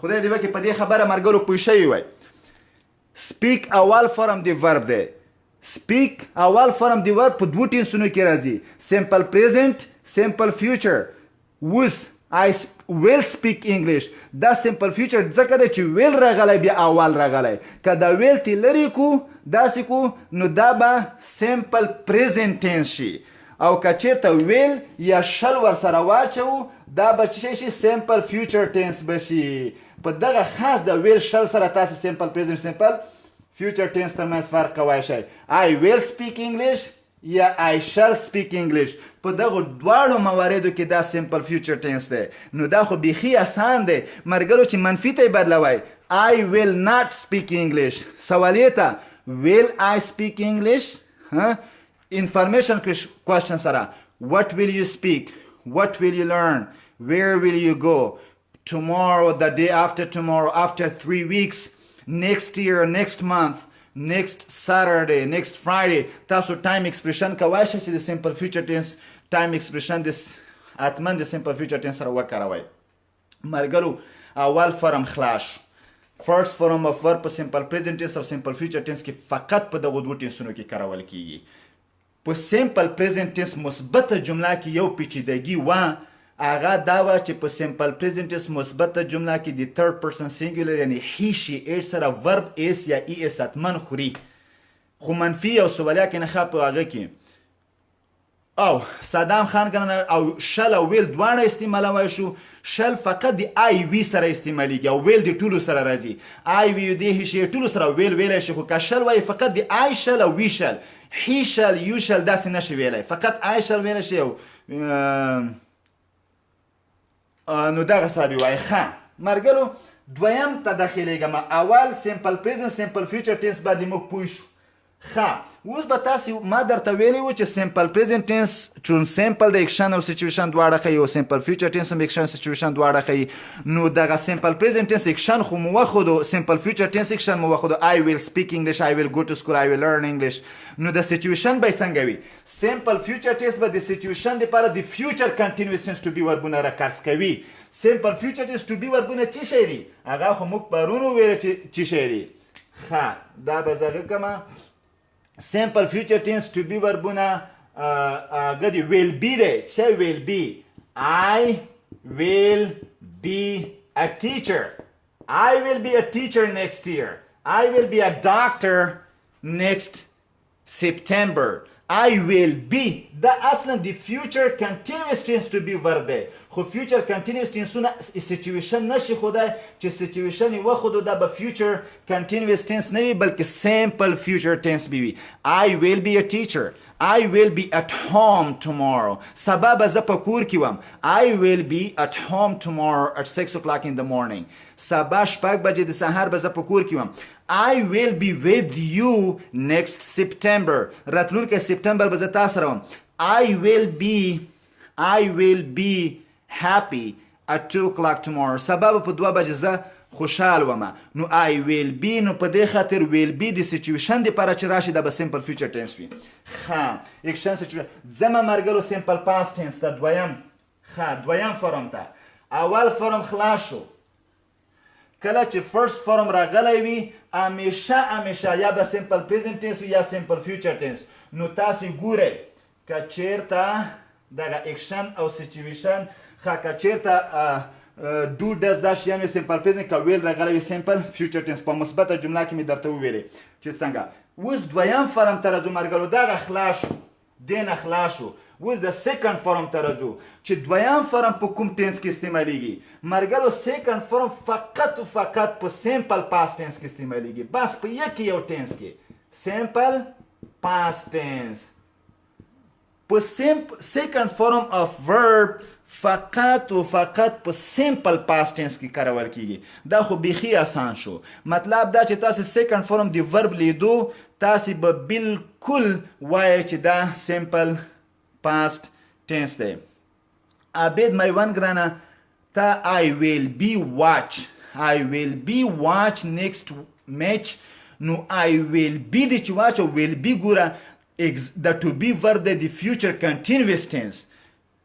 خدای دې وکړي په دې خبره مرګرو پوه شوي وای. سپیک اول فرم دی ورب دی. سپیک اول فرم دی ورب په دوو ټینسونو کې راځي سیمپل پریزنټ سیمپل فیوچر. اوس I will speak English دا سیمپل فیوچر ځکه دی چې ویل راغلی بیا اول راغلی. که دا ویل تی لرې کو داسې کو نو دا به سیمپل پریزنټ ټینس شي او که چیرته ویل یا شل ورسره واچوو دا به څه شي سیمپل فیوچر ټینس به شي. په دغه خاص د ویل شل سره تاسې سیمپل پریزنټ سیمپل فیوچر ټینس ترمنځ فرق کولی شئ. I will speak English یا I shall speak English په دغو دواړو مواردو کې دا سیمپل فیوچر ټینس دی. نو دا خو بیخي اسان دی مرګرو چې منفي ته یې بدلوئ. I will not speak English سوالیې ته will I speak English information question سره what will you speak what will you learn where will you go tomorrow the day after tomorrow after 3 weeks next year next month next Saturday next Friday. تاسو time expression کوای شئ چې د simple future tense time expression د اتمن د simple future tense سره وکاروئ. مرګلو اول فرم خلاص first form of verb په simple present tense او simple future tense کې فقط په دغو دوو ټینسونو کې کارول کیږي. په سیمپل پریزنټ ټینس مثبته جمله کې یو پیچیدګي وه هغه دا وه چې په سیمپل پریزنټ ټینس مثبته جمله کې د تھرډ پرسن سینګولر یعنی هی شي ایټ سره ورب ایس یا ای ایس حتمن خوري خو منفي او سوالیه کې نه ښه په هغه کې او صدام خان کنه او شل او ویل دواړه استعمالوای شو. شل فقط د آی وی سره استعمالیږي او ویل د ټولو سره راځي. آی وی د هی شي ټولو سره ویل شي خو که شل وای فقط د آی شل او وی شل هی شل یو شل داسې نشي ویلی فقط آی شل ویلی شي او نو دغه سره وایي. ښه مرګلو دویم ته داخلیږم. اول سیمپل پریزنټ سیمپل فیوچر ټینس باندې موږ پوه شو. ښه اوس به تاسې ما درته ویلی و چې سیمپل پریزنټ ټینس چون سیمپل د اکشن او سچویشن دواړه ښیي او سیمپل فیوچر ټینس هم اکشن سچویشن دواړه ښیي. نو دغه سیمپل پریزنټ ټینس اکشن خو مو وښودو سیمپل فیوچر ټینس اکشن مو وښودو I will speak English I will go to school I will learn English. نو د سچویشن به یې څنګه وي؟ سیمپل فیوچر ټینس به د سچویشن دپاره د فیوچر کنټینیوس ټینس ټو بي وربونه راکارس کوي. سیمپل فیوچر ټینس ټو بي وربونه څه شی دي؟ هغه خو موږ پرون وویله چې څه شی دي. ښه دا به زه هغه کومه simple future tense to be verbونه هغه دی will be دی څه will be I will be a teacher. I will be a teacher next year. I will be a doctor next September. I will be. دا اصلا د future continuous tense to be verb دی. خو future continuous tense نه situation نشي خدای چې situation یې وخدو دا به future continuous tense نه وي بلکې simple future tense وي. I will be a teacher. I will be at home tomorrow. سبا به زه په کور کې وم. I will be at home tomorrow at 6 o'clock in the morning. سبا شپږ بجې د سهار به زه په کور کې وم. I will be with you next September. راتلونکی سپتمبر به زه تاسو سره وم. I will be happy at 2 o'clock tomorrow. سبا به په 2 بجې زه خوشحال وم. نو I will be نو په دې خاطر will be د سچویشن دپاره چې راشي دا به simple future tense وي. ښه اکشن سچویشن ځمه مرګلو simple past tense ته دویم فرم ته. اول فرم خلاص شو. کله چې فرست فرم راغلی وي همیشه یا به simple present tense یا simple future tense. نو تاسو ګورئ که چیرته دغه اکشن او سچویشن که چیرته do does دا شیان وي simple present که ویل راغلی وي simple future tense. په مثبته جمله کې مې درته وویلې چې څنګه. اوس دویم فرم ته راځو مرګلو دغه خلاص شو دینه خلاص شو. اوس د سیکنډ فرم ته راځو چې دویم فرم په کوم ټینس کې استعمالیږي. مرګلو سیکنډ فرم فقط و فقط په سیمپل پاست ټینس کې استعمالیږي. بس په یو ټینس کې سیمپل پاست ټینس. په سیکنډ فرم اف ورب فقط و فقط په سیمپل پاست ټینس کې کارول کیږي. دا خو بیخي آسان شو. مطلب دا چې تاسو سیکنډ فرم دی ورب لیدو تاسو به بالکل وایي چې دا سیمپل past tense دی. عبید میوان ګرانه تا I will be watch next match. نو I will be دی چې watch او will be ګوره دا to be verb دی د future continuous tense.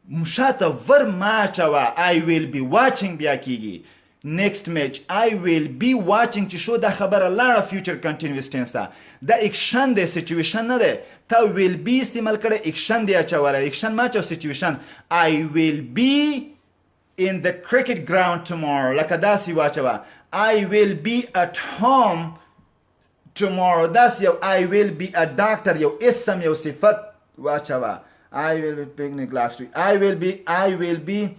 مشاته ور ما چوا I will be watching بیا کیږي. next match I will be watching چې شو دا خبره لاړه future continuous tense ده. دا اکشن دی سچویشن نه دی. تا will be استعمال کړه اکشن دی اچوله. اکشن ما چو سچویشن I will be in the cricket ground tomorrow. لکه داسې واچوه I will be at home tomorrow. داسې یو I will be a doctor یو اسم یو صفت واچوه. I will be picnic last week. I will be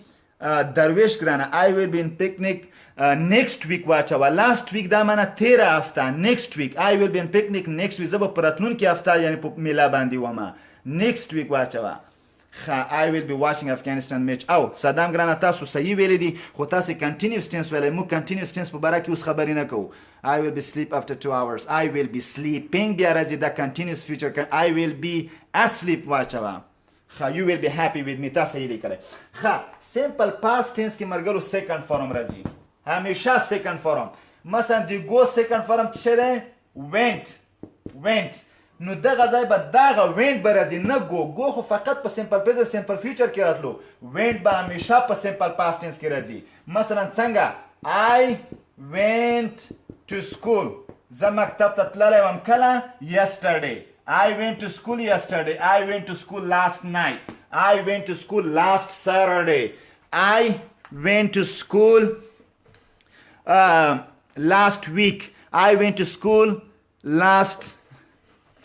درویش ګرانه I will be in picnic next week واچوه. last week دا معنی تیره هفته. next week I will be in picnic next week. زه به په راتلونکې هفته یعنی په میله باندې ومه. next week واچوه. I will be watching Afghanistan match. او صدام ګرانه تاسو صحیح ویلی دي خو تاسو continuous tense ویلی. موږ continuous tense په باره کې اوس خبرې نه کوو. I will be sleep after 2 hours. I will be sleeping بیا راځي دا continuous future. I will be asleep واچوه. you will be happy with me. تاسو یې لیکلی. simple past tense کې مرګلو second form راځي. همیشه second form. مثلا د go second form څه دی؟ went. نو دغه ځای به دغه went به راځي نه go خو فقط په simple present simple future کې راتلو. went به همیشه په simple past tense کې راځي. مثلا څنګه I went to school. زه مکتب ته تللی وم کله؟ yesterday. I went to school yesterday. I went to school last night. I went to school last Saturday. I went to school last week. I went to school last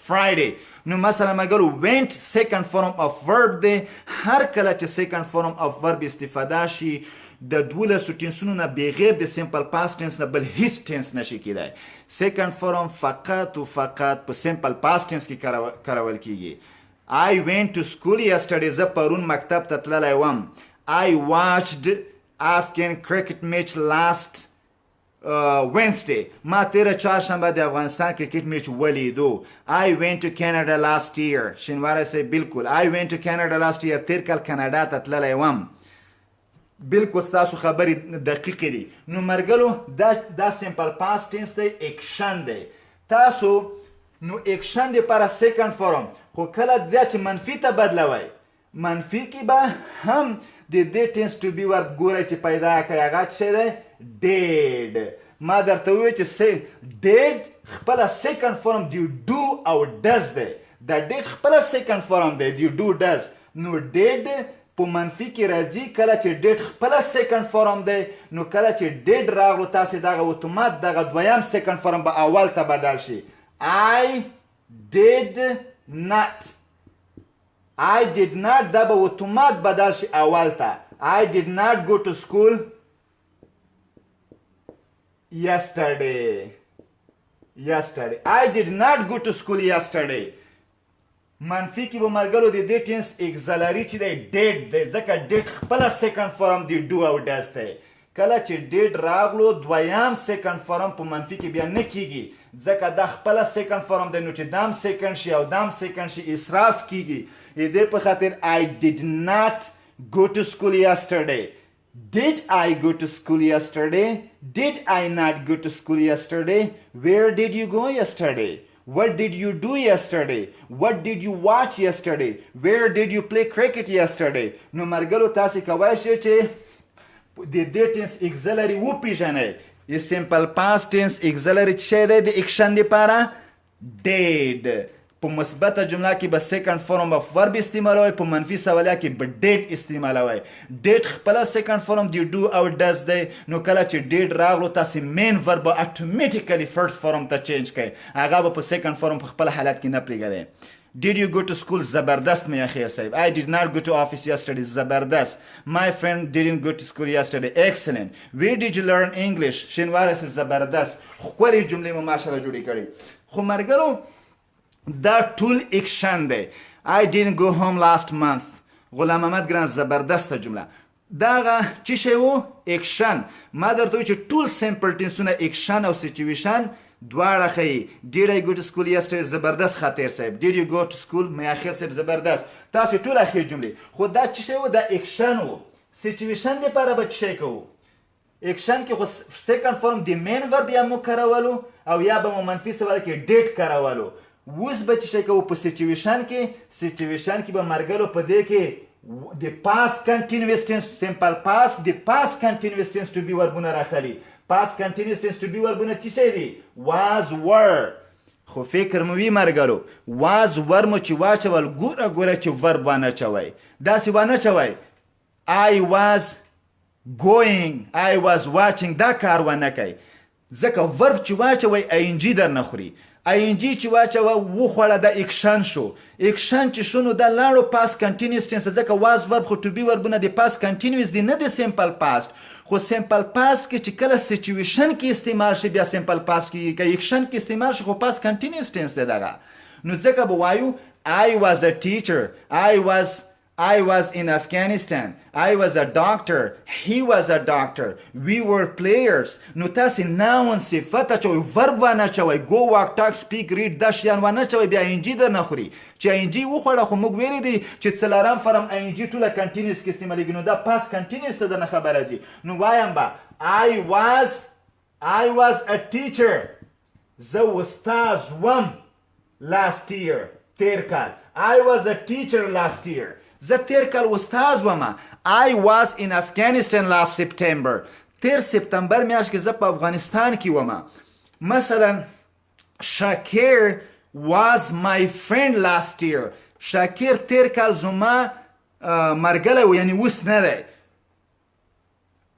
Friday. نو مثلا مګرو went second form of verb دی. هر کله چې second form of verb استفاده شي د 12 ټینسونو نه بغیر د simple past tense نه بل هیڅ tense نشي کېدای. second form فقط و فقط په simple past tense کې کارول کیږي. I went to school yesterday. زه پرون مکتب ته تللی وم. I watched Afghan cricket match last Wednesday. ما تیره چهارشنبه د افغانستان کرکټ میچ ولیدو. I went to Canada last year. شینواری صاحب بالکل I went to Canada last year. تیر کال کاناډا ته تللی وم. بالکل تاسو خبرې دقیقې دي. نو مرګلو دا simple past tense دی. اکشن دی. تاسو نو اکشن دی پر second form خو کله دا چې منفي ته بدلوي منفي کې به هم د دې tense to be verb ګورئ چې پیدا کوي. هغه څه دی؟ did. ما درته وویل چې did خپله second form دی do او does دی. دا did خپله second form دی دی do does. نو did په منفي کې راځي کله چې ډیډ خپله سیکنډ فارم دی نو کله چې ډیډ راغلو تاسې دغه اتومات دغه دویم سیکنډ فارم به اول ته بدل شي I did not دا به اتومات بدل شي اول ته I did not go to school yesterday I did not go to school yesterday منفي کې به مرګلو د دې ټینس اگزلري چې دی ډیډ دی ځکه ډیډ خپله سیکنډ فارم دی ډو او ډس دی کله چې ډیډ راغلو دویم سیکنډ فارم په منفي کې بیا نه کیږي ځکه دا خپله سیکنډ فارم دی نو چې دام سیکنډ شي او دام سیکنډ شي اصراف کیږي دې په خاطر I did not go to school yesterday Did I go to school yesterday? Did I not go to school yesterday? Where did you go yesterday? What did you do yesterday? What did you watch yesterday? Where did you play cricket yesterday? نو مرګلو تاسې کوای شئ چې د دې ټینس اگزلري وپېژنئ د سمپل پاست ټینس اگزلري څه شی دی د اکشن دپاره did په مثبته جمله کې به سیکنډ فارم اف ورب استعمالوئ په منفي سوالیه کې به ډیډ استعمالوئ ډیډ خپله سیکنډ فارم دی ډو او ډز دی نو کله چې ډیډ راغلو تاسې مین ورب به اټومیټیکلی فرست فارم ته چینج کړئ هغه به په سیکنډ فارم په خپل حالت کې نه پرېږدئ Did you go to school? زبردست میا خیر صاحب I did not go to office yesterday زبردست My friend didn't go to school yesterday Excellent Where did you learn English? شینواره صاحب زبردست ښکلې جملې مو ماشاءالله جوړې کړې خو مرګرو دا ټول اکشن دی I didn't go home last month غلام محمد ګران زبردسته جمله دغه څه شی و اکشن ما درته وایي چې ټول سمپل ټینسونه اکشن او سچویشن دواړه ښیي Did I go to school yesterday زبردست خاطر صاحب Did you go to school میاخر صاحب زبردست تاسې ټول اخیر جملې خو دا څه شی و دا اکشن و سچویشن دپاره به څه شی کوو اکشن کې خو سیکنډ فارم د مین ورب یا مو کارولو او یا به مو منفي سواله کې ډیټ کارولو اوس به څه شی کوو په سچویشن کې به مرګلو په دې کې د پاس کنټینوس ټینس سمپل پاس د پاس کنټینوس ټینس ټو بی وربونه راخلي پاس کنټینوس ټینس ټو بی وربونه څه شی دي واز ور خو فکر مو وي مرګلو واز ور مو چې واچول ګوره چې ورب وانه چوئ داسې وانه چوئ I was going I was watching دا کار ونه کوي ځکه ورب چې واچوئ ING در نه خوري ING چې واچوه وخوړه د اکشن شو اکشن چې شو نو دا لاړو پاس کنټینوس ټینس ځکه واز ورب خو ټو بی وربونه د پاس کنټینوس دي نه د سمپل پاست خو سمپل پاست کې چې کله سچویشن کې استعمال شي بیا سمپل پاست کې که اکشن کې استعمال شي خو پاس کنټینوس ټینس دی دغه نو ځکه به وایو I was a teacher I was in Afghanistan. I was a doctor. He was a doctor. We were players. نو تاسې ناون صفت اچوئ ورب وانه اچوئ go walk talk speak read دا شیان وانه اچوئ بیا ING در نه خوري چې ING وخوړه خو موږ ویلي دي چې څلورم فرم ING ټوله کنټینوس کې استعمالیږي نو دا پاس کنټینوس ته درنه خبره دي نو وایم به I was a teacher زه استاد وم last year تیر کال I was a teacher last year زه تیر کال استاد ومه I was in Afghanistan last September تیر سپتمبر میاشت کې زه په افغانستان کې ومه مثلا شاکر was my friend last year شاکر تیر کال زما مرګلی و یعنی اوس نه دی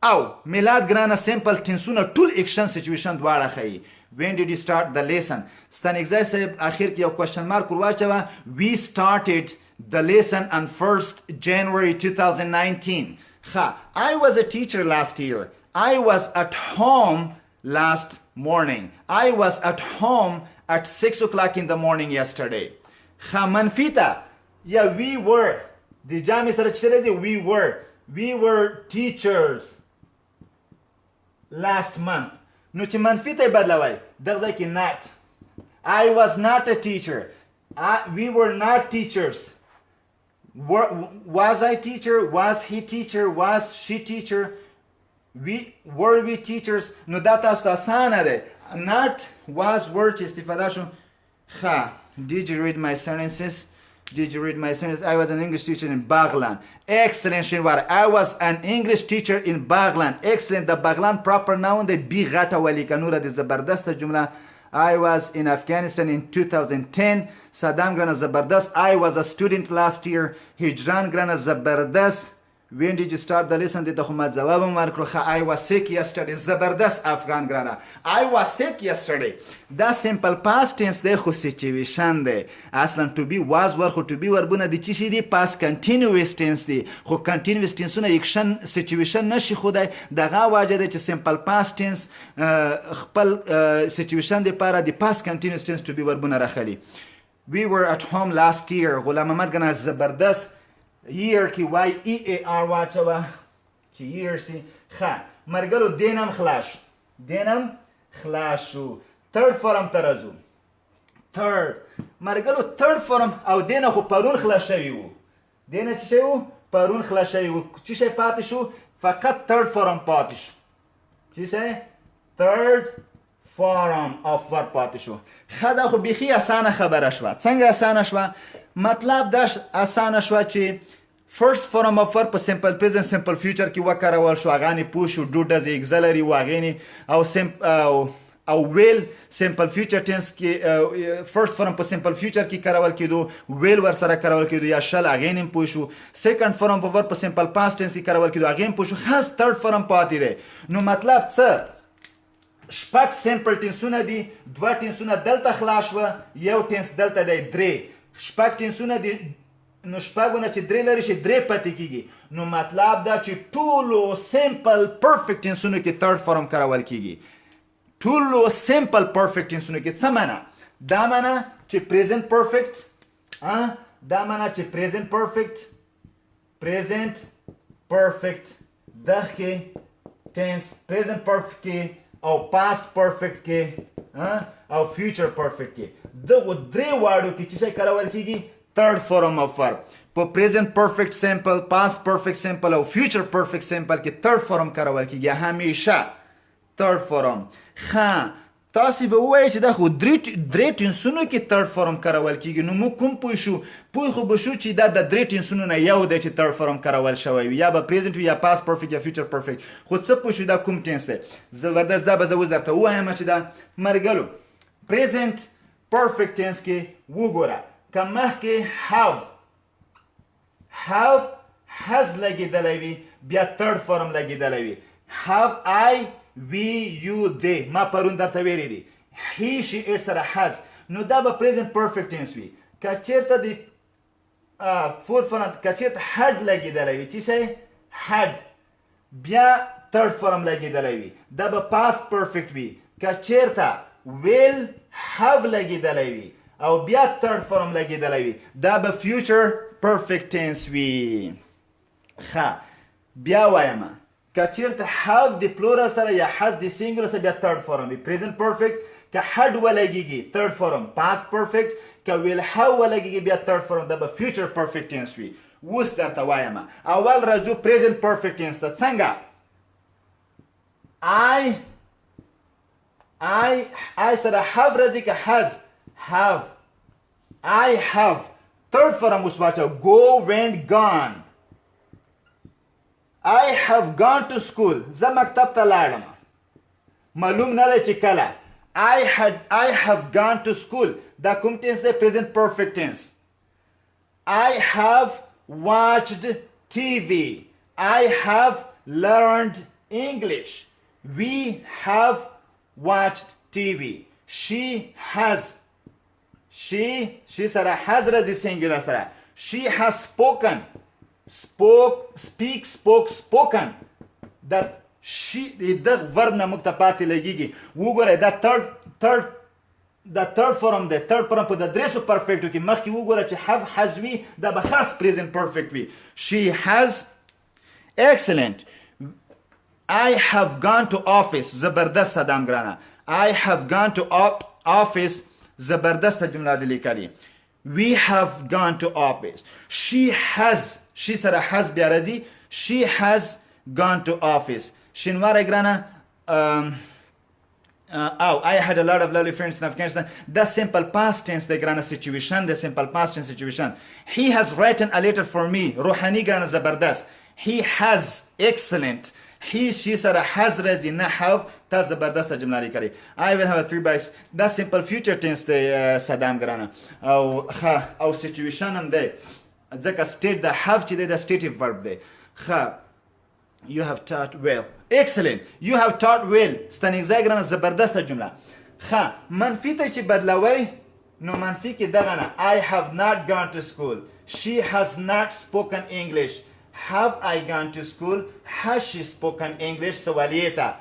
او میلاد ګرانه سمپل ټینسونه ټول اکشن سچویشن دواړه ښیي When did you start the lesson? ستانګزی صاحب اخر کې یو کوشن مارک ورواچوه We started the lesson on 1st January 2019 I was a teacher last year I was at home last morning I was at home at 6 o'clock in the morning yesterday منفیتا یا we were د جامع سره چې دی we were teachers last month نو چې منفی ته بدلوي دغه ځای کې not I was not a teacher we were not teachers was I teacher was he teacher was she teacher were we teachers نو دا تاسو ته اسانه ده not was were چې استفاده شو did you read my sentences Did you read my sentence? I was an English teacher in Baghlan. Excellent, Shinwar. I was an English teacher in Baghlan. Excellent. The Baghlan proper noun the bi غټه ولیکه نور د زبردست جمله I was in Afghanistan in 2010. Saddam grana zabardast. I was a student last year. Hijran grana zabardast. When did you start the lesson? Did I was sick yesterday. Zabardast Afghan grana. I was sick yesterday. The simple past tense de khu situation de. Aslan to be was war khu to be war buna di chishi di past continuous tense di. Khu continuous tense una action situation nashi khudai. Daga wajah de che simple past tense khpal situation de para di past continuous tense to be war buna rakhali. We were at home last year. Ghulam Ahmad grana zabardast. Year ki year واچوه چې year سي ښه مرګلو دینم خلاص شو third form ته راځو third مرګلو third form او دینه خو پرون خلاص شوی وو دینه چې شوی وو پرون خلاص شوی وو چې شي پاتې شو فقط third form پاتې شو چې شي third form of verb پاتې شو ښه دا خو بیخي اسانه خبره شوه څنګه اسانه شوه مطلب دا اسانه شوه چې first form of verb په simple present simple future کې وکارول شو هغه نه پوښو do does auxiliary واغې او will simple future tense کې first form په simple future کې کارول کېدو will ور سره کارول کېدو یا shall هغه نه پوښو second form په verb په simple past tense کې کارول کېدو هغه نه پوښو خاص third form پاتې دی نو مطلب څه شپږ simple tenseونه دي دوه tenseونه دلته خلاص و یو tense دلته دی درې شپږ tenseونه دي نو شپږونه چې درې لري شي درې پاتې کیږي نو مطلب دا چې ټولو simple perfect tenseونو کې third form کارول کیږي ټولو simple perfect tenseونو کې څه معنا دا معنا چې present perfect دا معنا چې present perfect دغه tense present perfect کې او past perfect کې او future perfect کې دغه درې واړو کې چې څه کارول کیږي third form of verb په present perfect simple past perfect simple او future perfect simple کې third form کارول کیږي همیشه third form ښه تاسو به وایئ چې دا خو درې ټینسونو کې third form کارول کیږي نو موږ کوم پوه خو به شو چې دا د درې ټینسونو نه یو دی چې third form کارول شوی وي یا به present وي یا past perfect یا future perfect خو څه پوه شو دا کوم ټینس دی زبردست دا به زه اوس درته ووایم چې دا مرګلو present perfect tense کې وګوره که مخکې have has لګېدلی وي بیا third form لګېدلی وي have I we you they ما پرون درته ویلی دي he she it سره has نو دا به present perfect tense وي که چېرته د fourth form که چېرته had لګېدلی وي چې شی had بیا third form لګېدلی وي دا به past perfect وي که چېرته will have لګېدلی وي او بیا third form لګېدلی وي دا به future perfect tense وي ښه بیا وایم که چېرته have د plural سره یا has د singular سره بیا third form وي present perfect که had ولګېږي third form past perfect که will have ولګېږي بیا third form دا به future perfect tense وي اوس درته وایم اول راځو present perfect tense ته څنګه I سره have راځي که has have I have third form اوس واچو go went gone I have gone to school زه مکتب ته لاړم معلوم نه دی چې کله I have gone to school دا کوم tense دی present perfect tense I have watched TV I have learned English we have watched TV she سره has راځي singular سره she has spoken spoken that she دغه verb نه موږ ته پاتې لګیږي وګورئ دا third form دی third form په د درېسو perfectو کې مخکې وګوره چې have has وي دا به خاص present perfect وي she has excellent I have gone to office زبردست صدام ګرانه I have gone to office زبردست جمله دی لیکلی we have gone to office she سره has بیا راځي she has gone to office شینواره ګرانه I had a lot of lovely friends in Afghanistan the simple past tense the ګرانه situation the simple past tense situation he has written a letter for me روحانی ګرانه زبردست he has excellent he she سره has راځي نه have تا زبردست جمله لیکلې I will have 3 bikes دا simple future tense دی صدام ګرانه او ښه او situation هم دی ځکه state د have چې دی د stative verb دی ښه you have taught well excellent you have taught well ستنیږځای ګرانه زبردسته جمله ښه منفي ته چې بدلوئ نو منفي کې دغه نه I have not gone to school she has not spoken English have I gone to school has she spoken English سوالیه ته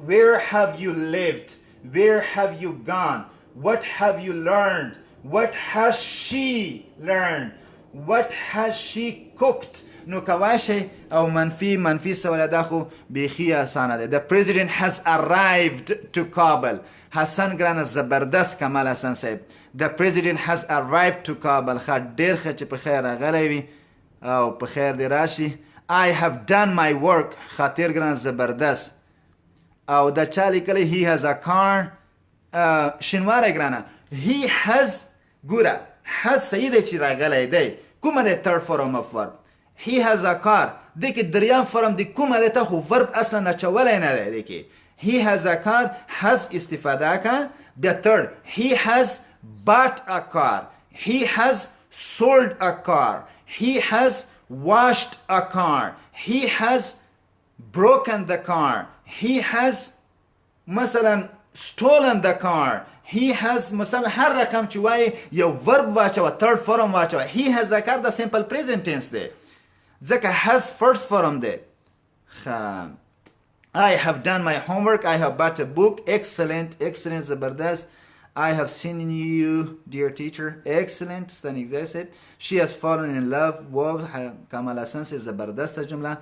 where have you lived where have you gone what have you learned what has she learned what has she cooked نو کوای شي او منفي سواله دا خو بیخي اسانه ده the president has arrived to Kabul حسن ګرانه زبردست کمال حسن صاحب the president has arrived to Kabul ښه ډېر ښه چې په خیر راغلی وي او په خیر دې راشي I have done my work خاطر ګرانه زبردست او دا چا لیکلی he has a car شینواری ګرانه he has ګوره has صحیح دی چې راغلی دی کومه دی third form of verb he has a car دی کې دریم فرم دی کومه دی ته خو verb اصلا اچولی نه دی دی کې he has a car has استفاده که بیا third he has bought a car he has sold a car he has washed a car he has broken the car he has مثلا stolen the car he has مثلا هر رقم چې وایي یو verb واچوه third form واچوه he has a car د simple present tense دی ځکه has first form دی I have done my homework I have bought a book excellent زبردست I have seen you dear teacher excellent ستنیږځای صاحب she has fallen in love wow کمال حسن صاحب زبردست جمله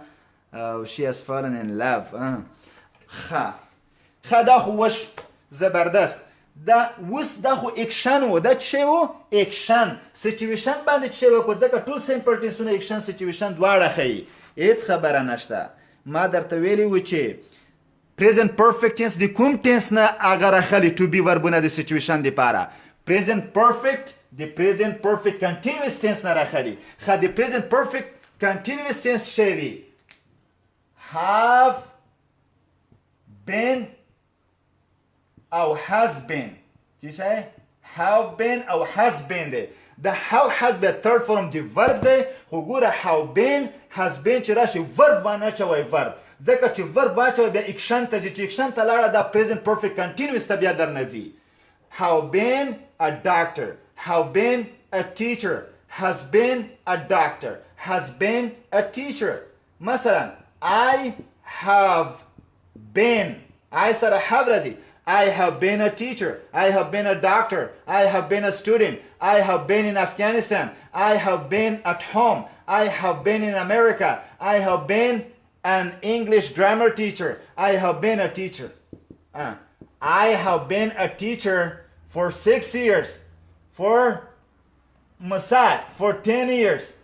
she has fallen in love ښه دا خو وش زبردست دا اوس دا خو اکشن و دا چی و اکشن سیچویشن باندې چی و کو ځکه ټول سیمپل ټنسونه اکشن سیچویشن دواړه ښیي هیڅ خبره نشته ما درته ویلي و چې present perfect tense د کوم ټنس نه هغه راخلي to be وربونه د سیچویشن دپاره present perfect د present perfect continuous tense نه راخلي ښه د present perfect continuous tense چی دی have been او has been چی شای have been او has been دی د how has been third form دی verb دی خو ګوره how been has been چې راشي verb باندې اچوئ verb ځکه چې verb واچوئ بیا اکشن ته ځي چې اکشن ته لاړه دا present perfect continuous ته بیا درنه ځي have been a doctor have been a teacher has been a doctor has been a teacher مثلا I have been I سره have راځي I have been a teacher. I have been a doctor. I have been a student. I have been in Afghanistan. I have been at home. I have been in America. I have been an English grammar teacher. I have been a teacher. I have been a teacher for 6 years. For Mossad, for 10 years.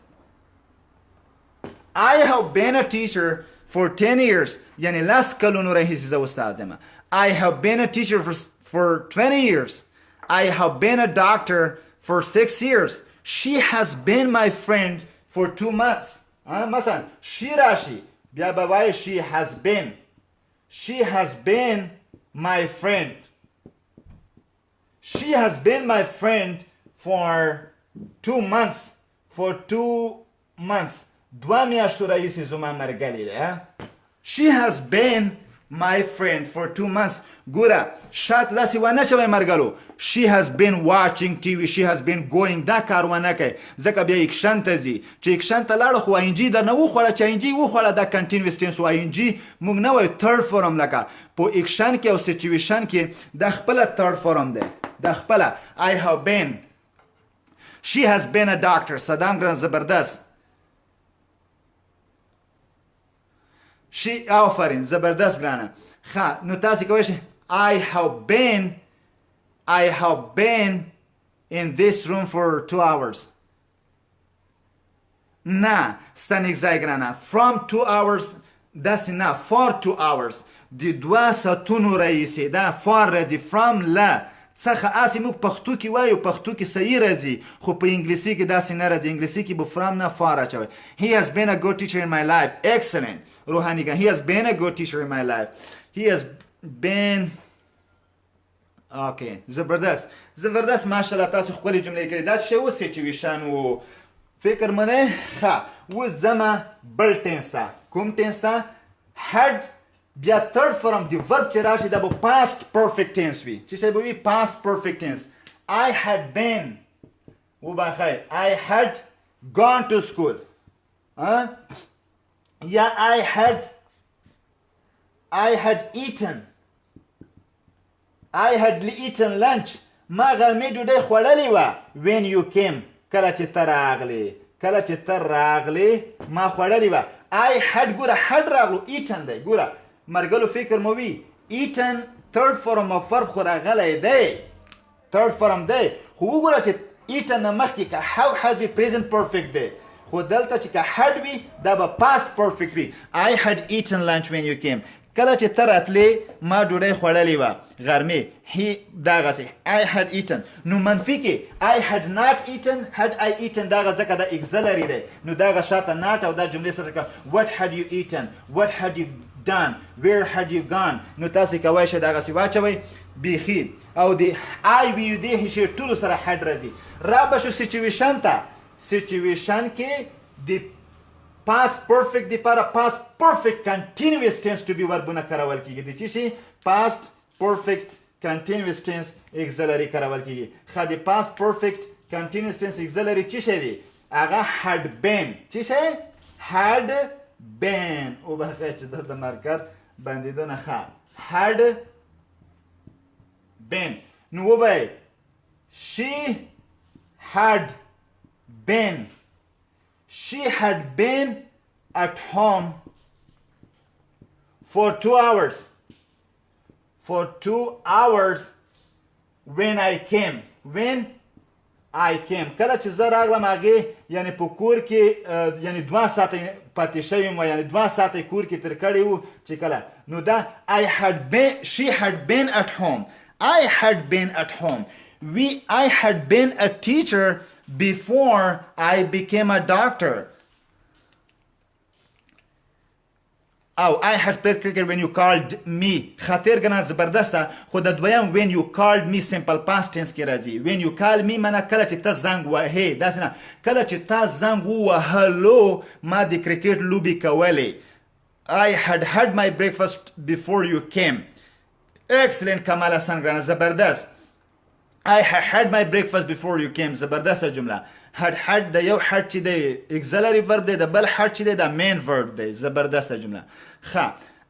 I have been a teacher for 10 years. Yani last kalunu rahisi za ustad dema. I have been a teacher for 20 years. I have been a doctor for 6 years. She has been my friend for 2 months. مثلا she rashi بیا بابای she has been. She has been my friend. She has been my friend for 2 months. For 2 months. 2 میاشتو رئیسی زما مرگلی ده. She has been my friend for 2 months. ګوره شات لاسی ونه شوی مرګلو she has been watching TV she has been going دا کار ونه کوي ځکه بیا اکشن ته ځي چې اکشن ته لاړه خو انجی در نه وخوړه چې انجی وخوړه دا کنټینیوس ټنس و انجی موږ نه وایو third form لکه په اکشن کې او سیچویشن کې د خپل third form دی د خپل I have been she has been a doctor صدام ګران زبردست she آفرین زبردست ګرانه ښه نو تاسو کوئ شئ I have been in this room for 2 hours. نه ستنیږځای ګرانه from 2 hours داسې نه for 2 hours د 2 ساعتونو راهیسې دا for راځي from له څخه اسې موږ پښتو کې وایو پښتو کې صحیح راځي خو په انګلیسي کې داسې نه راځي انګلیسي کې به from نه for اچوئ he has been a good teacher in my life excellent روحاني ګان he has been a good teacher in my life he has been اوکې زبردست ماشاءالله تاسو خپل جملې کړې دا څه و سچويشن و فکر منه ښه و زما بل ټینس تا کوم ټینس تا had بیا third form دی verb چې راشي دا به past perfect tense وي چې څه به وي past perfect tense I had been و بخیر I had gone to school یا I had eaten lunch ما غرمې ډوډۍ خوړلې وه when you came کله چې ته راغلې ما خوړلې وه I had ګوره had راغلو eaten دی ګوره مرګلو فکر مو وي eaten third form of verb خو راغلی دی third form دی خو وګوره چې eaten نه مخکې که how has be present perfect دی خو دلته چې که had وي دا به past perfect وي I had eaten lunch when you came کله چې ته راتلې ما ډوډۍ خوړلې وه غرمې دغسې I had eaten نو منفي کې I had not eaten had I eaten دغه ځکه دا auxiliary دی نو دغه شاته not او دا جملې سره what had you eaten what had you done where had you gone نو تاسې کولی شئ دغسې واچوئ بیخي او د I وي دې هیښې ټولو سره had راځي را به شو سچویشن ته سچویشن کې د past perfect لپاره past perfect continuous tense to be وربونه کارول کیږي د چی شي past perfect continuous tense auxiliary کارول کیږي خو د past perfect continuous tense auxiliary چی شي دی هغه had been چی شي had been او بخیر چې د مارکر بندیدونه ښه had been نو وبای she had been at home for 2 hours when I came کله چې زه راغلم هغې یعنی په کور کې یعنی 2 ساعته پاتې شوی یم یعنی 2 ساعته کور کې تیر کړی وو چې کله نو دا she had been at home I had been at home I had been a teacher before I became a doctor او I had played cricket when you called me خاطر کنه زبردسته خو د دویم when you called me simple past tense کې راځي when you call me معنی کله چې ته زنګ وهې داسې نه کله چې تا زنګ ووهلو ما د کرکټ لوبې کولې I had my breakfast before you came excellent کمال حسن ګرانه زبردست I had my breakfast before you came زبردسته جمله had د یو had چې دی auxiliary verb دی د بل had چې دی د main verb دی زبردسته جمله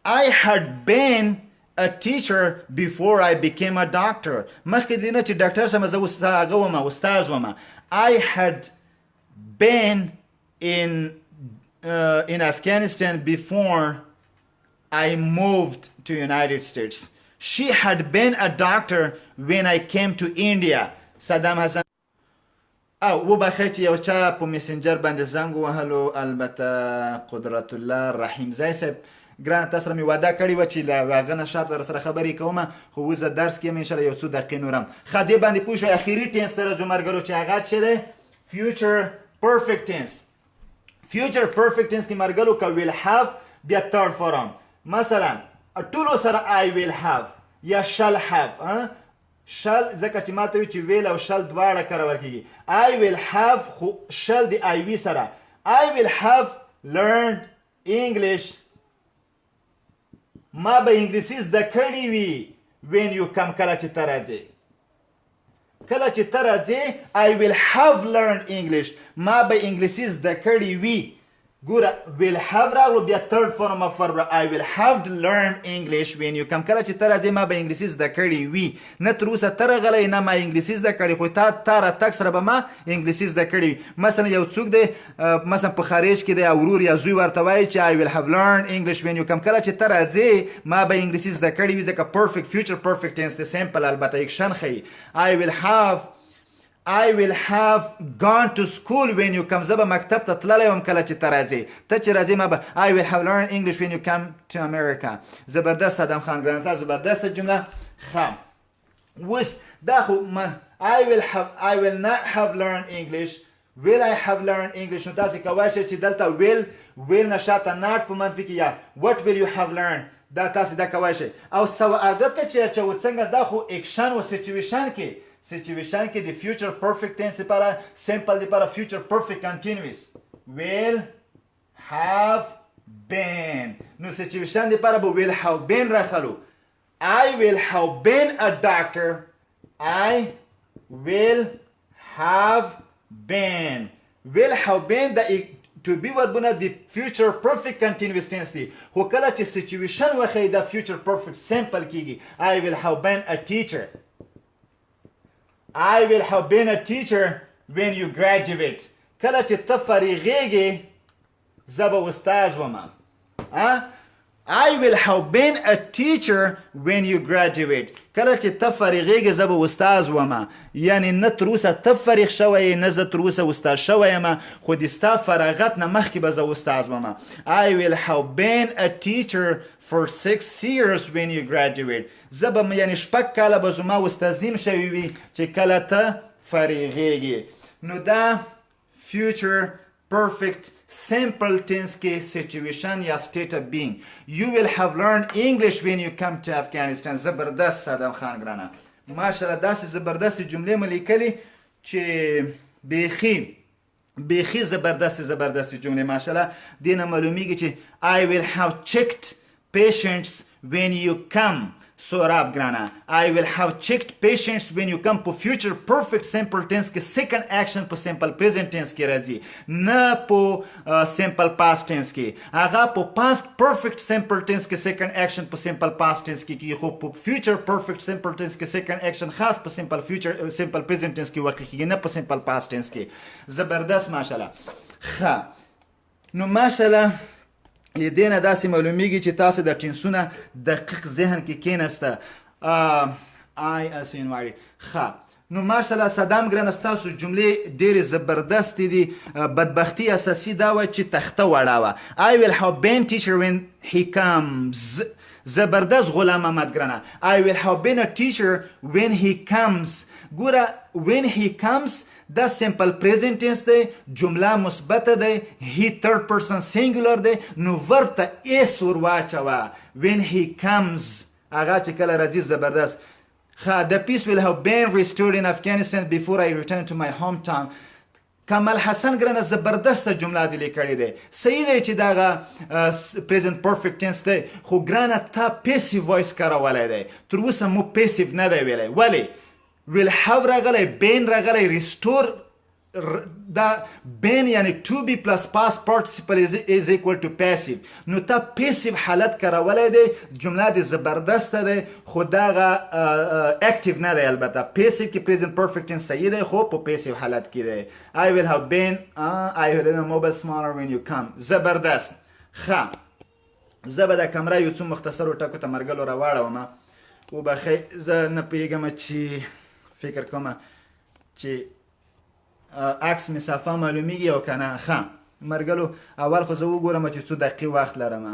I had been a teacher before I became a doctor مخکې دینه چې ډاکټر سم زه استاد وم I had been in Afghanistan before I moved to United States she had been a doctor when I came to India صدام حسن او و بخیر چې یو چا په میسنجر باندې زنګ وهلو البته قدرت الله رحیم زای صاحب ګران تاسو مې وعده کړې و چې له هغه نه شاته در سره خبرې کوم خو زه درس کې ان شاء الله یو څو دقیقې نورم خدای باندې پوه شو اخیری ټینس سره زمرګرو چې هغه څه دی future perfect tense کې مرګلو کا will have بیا third form مثلا ټولو سره I will have یا shall have shall ځکه چې ماته وی چې ویل او shall دواړه کارول کیږي I will have خو shall دی I وی سره I will have learned English ما به انګلیسي زده کړې وي when you come کله چې ته راځې I will have learned English ما به انګلیسي زده کړې وي ګوره will have راغلو بیا third form of verb I will have learned English when you come کله چې ته راځې ما به انګلیسي زده کړې وي نه تر اوسه ته راغلی نه ما انګلیسي زده کړې خو تا راتګ سره به ما انګلیسي زده کړې وي مثلا یو څوک دی مثلا په خارج کې دی او ورور یا زوی ورته وایي چې I will have learned English when you come کله چې ته راځې ما به انګلیسي زده کړې وي ځکه perfect future perfect tense دی simple البته اکشن ښیي I will have gone to school when you come زه به مکتب ته تللی وم کله چې ته راځې ته چې راځې ما به I will have learned English when you come to America زبردست صدام خان ګرانه تا زبردسته جمله ښه اوس دا خو I will not have learned English will I have learned English نو تاسې کولی شئ چې دلته will نه شاته not په منفي کې یا what will you have learned دا تاسو دا کوای شئ او سوء ته چې اچو څنګه دا خو اکشن او سچویشن کې د فیوچر پرفیکټ ټینس لپاره سمپل لپاره فیوچر پرفیکټ کنټینیوس will have been نو سچویشن لپاره به will have been راخلو I will have been a doctor I will have been the to be وربونه د future perfect continuous tense دی خو کله چې situation وخی د future perfect simple کیږي I will have been a teacher when you graduate کله چې ته فارغېږې زه به استاد وم I will have been a teacher when you graduate کله چې ته فارغېږې زه به استاد وم یعنی نه تر اوسه ته فارغ شوی نه زه تر اوسه استاد شوی یم خو د ستا فراغت نه مخکې به زه استاد وم I will have been a teacher for 6 years when you graduate زه به یعنی 6 کاله به زما استازیم شوی وي چې کله ته فارغېږې نو دا future perfect simple tense کې situation یا state of being you will have learned English when you come to Afghanistan زبردست صدام خان ګرانه ماشاءالله داسې زبردست جملې مې لیکلي چې بیخي زبردست جملې ماشاءالله دینه معلومیږي چې I will have checked patients when you come سوراب ګرانه I will have checked patients when you come په future perfect simple tense کې second action په simple present tense کې راځي نه په simple past tense کې هغه په past perfect simple tense کې second action په simple past tense کې خو په future perfect simple tense کې second action خاص په simple present tense کې واقع کېږي نه په simple past tense کې زبردست ماشاءالله نو ماشاءالله لیدینه داسې معلومیږي چې تاسو د ټینسونه دقیق ذهن کې کېناسته نو ماشاءالله صدام ګران ستاسو جملې ډېرې زبردستې دي بدبختي اساسي دا وه چې تخته وړاوه I will have been teacher when he comes زبردست غلام احمد ګرانه I will have been a teacher when he comes ګوره when he comes دا simple present tense دی جمله مثبته دی he third person singular دی نو ورته اس ور واچوه when he comes هغه چې کله راځي زبردست the peace will have been restored in Afghanistan before I return to my hometown کمال حسن ګرانه زبردسته جمله دی لیکلې دی صحیح دی چې دغه present perfect tense دی خو ګرانه تا passive voice کارولی دی تر اوسه مو passive نه دی ویلی ولې will have راغلی been راغلی restore دا been یعنی to be plus past participle is equal to passive نو تا passive حالت کارولی دی جمله دی زبردسته دی خو دغه active نه دی البته passive کې present perfect tense صحیح دی خو په passive حالت کې دی I will have been I will have a mobile smaller when you come زبردست زه به د کمره یو څو مختصرو ټکو ته مرګلو راواړوم وبخئ زه نه پوهېږم چې فکر کومه چې عکس مسافه معلومیږي او که نه مرګلو اول خو زه وګورم چې څو دقیقې وخت لرم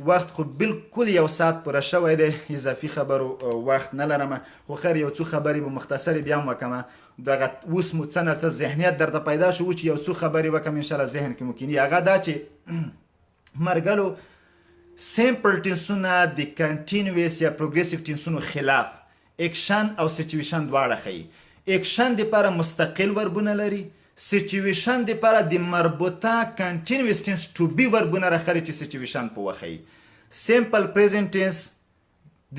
وخت خو بالکل 1 ساعت پوره شوی دی اضافي خبرو وخت نه لرم خو خیر یو څو خبرې به مختصرې بیا هم وکړم دغه اوس مو څه نه څه ذهنیت درته پیدا شو چې یو څو خبرې وکړم انشاءالله ذهن کې مو کیني هغه دا چې مرګلو simple ټینسونه د کنټینوس یا پروګریسیو ټینسونو خلاف اکشن او سچویشن دواړه ښیي اکشن دپاره مستقل وربونه لري سچویشن دپاره د مربوطه کنټینوس ټینس ټو بی وربونه راخلي چې سچویشن په وښیي سمپل پریزنټ ټینس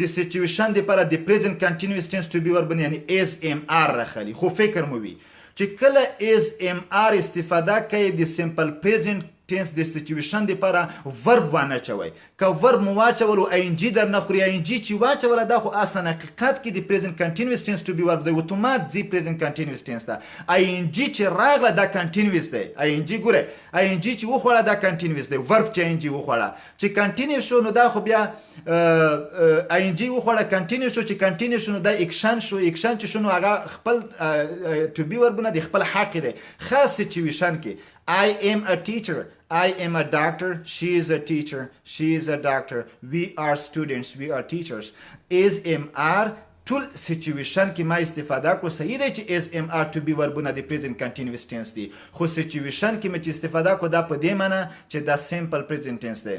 د سچویشن دپاره د پریزنټ کنټینوس ټینس ټو بی وربونه یعنی اس ام آر راخلي خو فکر مو وي چې کله اس ام آر استفاده کوي د سمپل پریزنټ tense د سچویشن دپاره ورب وانه چوي که ورب مو واچولو اینجی در نخوري اینجی چې واچوله دا خو اصلا حقیقت کې د پریزنټ کنټینوس ټینس ټو بی ورب دی اتومات ځي پریزنټ کنټینوس ټینس ته اینجی چې راغله دا کنټینوس دی اینجی ګوره اینجی چې وخوړه دا کنټینوس دی ورب چې اینجی وخوړه چې کنټینوس شو نو دا خو بیا اینجی وخوړه کنټینوس شو چې کنټینوس شو نو دا اکشن شو اکشن چې شو نو هغه خپل ټو بی وربونه د خپل حق دی خاص سچویشن کې I am a teacher. I am a doctor. She is a teacher. She is a doctor. We are students. We are teachers. Is MR ټول سچویشن کې ما استفاده کړو صحیح دی چې اس ام آر ټو بی وربونه د پریزنټ کنټینوس ټینس دی خو سچویشن کې مې چې استفاده کړو دا په دې معنی چې دا سمپل پریزنټ ټینس دی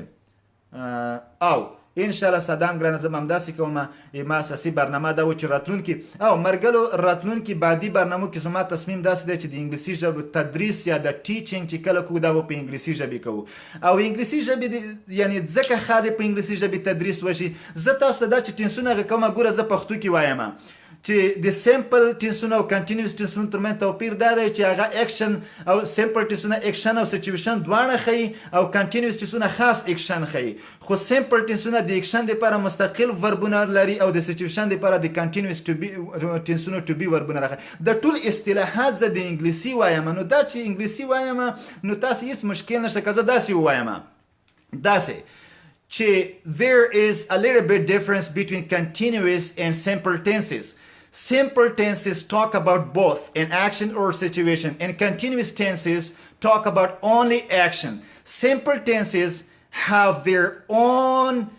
او ان شاء الله صدام ګرانه زه هم داسې کوم ما اساسي برنامه دا و چې راتلونکي او مرګلو راتلونکي بعدي برنامو کې زما تصمیم داسې دی چې د انګلیسي ژبې تدریس یا د ټیچینګ چې کله کوو دا به په انګلیسي ژبې کوو او انګلیسي ژبې یعنی ځکه ښه دی په انګلیسي ژبې تدریس وشي زه تاسو ته دا چې ټینسونه هغه کومه ګوره زه پښتو کې وایم چې د سیمپل ټینسونه او کنټینیوس ټینسونه ترمنځ توپیر دا دی چې هغه اکشن او سیمپل ټینسونه اکشن او سچویشن دواړه ښیي او کنټینیوس ټینسونه خاص اکشن ښیي خو سیمپل ټینسونه د اکشن لپاره مستقل وربونه لري او د سچویشن لپاره د کنټینیوس ټو بی ټینسونه ټو بی وربونه راغلي د ټول اصطلاحات زه د انګلیسي وایم نو دا چې انګلیسي وایم نو تاسو هیڅ مشکل نشته که زه داسې ووایم داسې there is a little bit difference between continuous and simple tenses. Simple tenses talk about both an action or situation, and continuous tenses talk about only action. Simple tenses have their own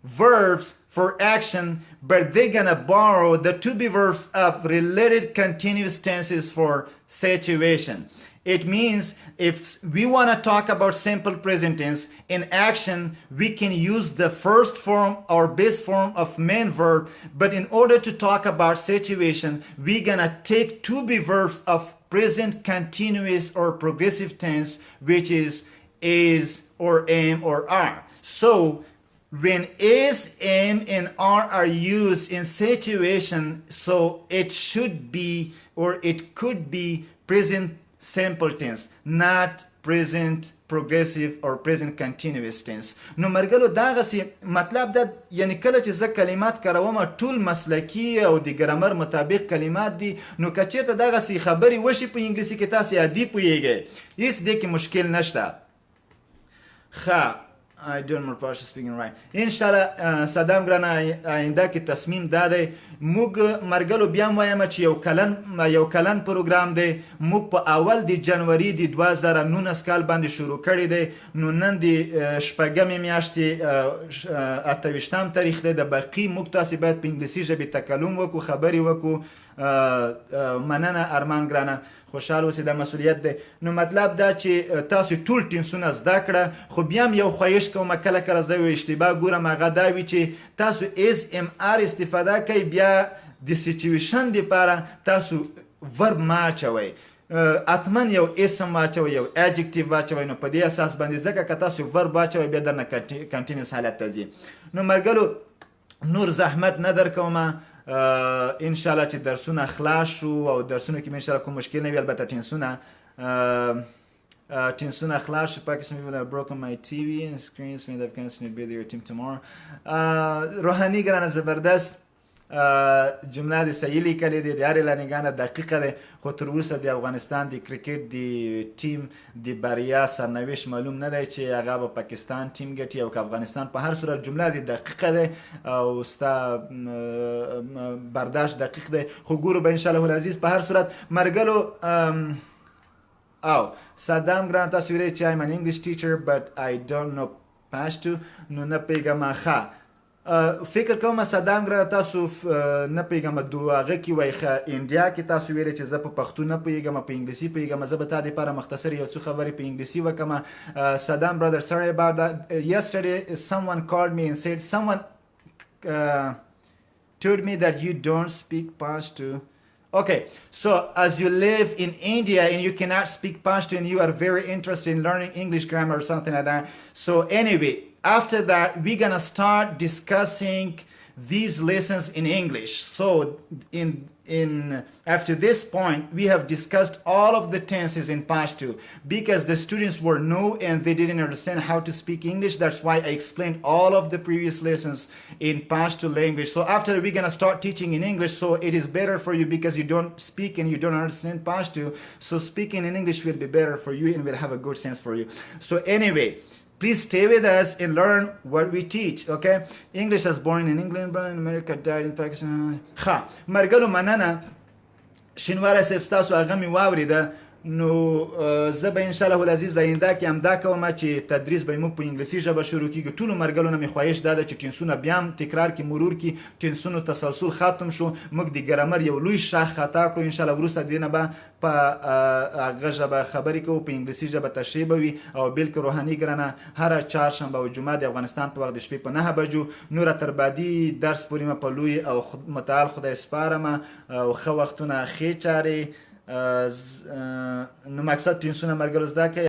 verbs for action, but they're gonna borrow the to-be verbs of related continuous tenses for situation. It means if we want to talk about simple present tense in action, we can use the first form or base form of main verb, but in order to talk about situation, we're gonna take to-be verbs of present continuous or progressive tense, which is or am or are. So when is, am, and are used in situation, so it should be or it could be present simple tense, not present progressive or present continuous tense. نو مرګلو دا غسی مطلب دا یعنی کله چې زه کلمات کاروم ټول مسلکی او د ګرامر مطابق کلمات دي نو کچېرته دا غسی خبري وشي په انګلیسي کې تاسو عادي پوهیږئ هیڅ دې کې مشکل نشته. ښه I don't more partial speaking right. انشاءالله صدام ګرانه آینده کې تصمیم دا دی موږ مرګلو بیا وایم چې یو کلن پروګرام دی موږ په اول د جنوري د 2019 کال باندې شروع کړی دی نو نن د شپږمې میاشتې 28 تاریخ دی د باقي موږ تاسو باید په انګلیسي ژبې تکلم وکړو خبرې وکړو مننه ارمان ګرانه خوشحال اوسئ دا مسؤلیت دی نو مطلب دا چې تاسو ټول ټینسونه زده کړه خو بیا هم یو خواهش کوم کله کله زه یو اشتباه ګورم هغه دا وي چې تاسو از ام آر استفاده کوئ بیا د سچویشن دپاره تاسو ورب مه اچوئ اتمن یو اسم واچوئ یو ایجکټیو واچوئ نو په دې اساس باندې ځکه که تاسو ورب واچوئ بیا درنه کنټینیوس حالت ته ځي نو مرګلو نور زحمت نه درکومه ان شاء الله چې درسونه خلاص شو او درسونه کې ان شاء الله کوم مشکل نه وي البته ټینسونه خلاص شو Pakistan people have broken my TV and screens made Afghanistan be their team tomorrow روحاني ګرانه زبردست جمله د صحیح لیکلې دي د هرې لانګانه دقیقه ده خو تر اوسه د افغانستان د کرکټ د ټیم د بریا سرنوشت معلوم نه دی چې هغه به پاکستان ټیم ګټي او که افغانستان په هر صورت جمله د دقیقه ده او ستا برداشت دقیق دی خو ګورو به انشاءالله العزیز په هر صورت مرګلو او صدام ګران تاسو ویلئ چې I'm an English teacher but I don't know Pashto نو نه پیږم ښه فکر کوم صدام ګران تاسو نه پیږم هغه کې وایي ښه انډیا کې تاسو ویلئ چې زه په پښتو نه پیږم په انګلیسي پیږم زه به تا دپاره مختصر یو څو خبرې په انګلیسي وکړم صدام brother sorry about that yesterday someone called me and said someone told me that you don't speak Pashto. Okay, so as you live in India and you cannot speak Pashto and you are very interested in learning English grammar or something like that. So anyway, after that, we're gonna start discussing these lessons in English. So after this point, we have discussed all of the tenses in Pashto because the students were new and they didn't understand how to speak English. That's why I explained all of the previous lessons in Pashto language. So after we're going to start teaching in English, so it is better for you because you don't speak and you don't understand Pashto. So speaking in English will be better for you and will have a good sense for you. So anyway, please stay with us and learn what we teach, okay? English was born in England, born in America, died in Pakistan. مرګلو مننه شینواره صاحب ستاسو هغه مې واورېده نو زه به انشاءالله العزیز آینده کې همدا کوم چې تدریس به موږ په انګلیسي ژبه شروع کیږي. ټولو مرګلو نه مې خواهش دا ده چې ټینسونه بیا هم تکرار کې مرور کې ټینسونو تسلسل ختم شو، موږ د ګرامر یو لوی شاخ خطا کړو. انشاءالله وروسته دې نه به په هغه ژبه خبرې کوو، په انګلیسي ژبه تشریح به وي. او بلکې روحاني ګرانه هره چهارشنبه او جمعه د افغانستان په وخت د شپې په 9 بجو نوره تر بعدي درس پورې مې په لوی او متعال خدای سپارم او ښه وختونه ښې چارې. نو مقصد ټینسونه مرګلو زده کړئ.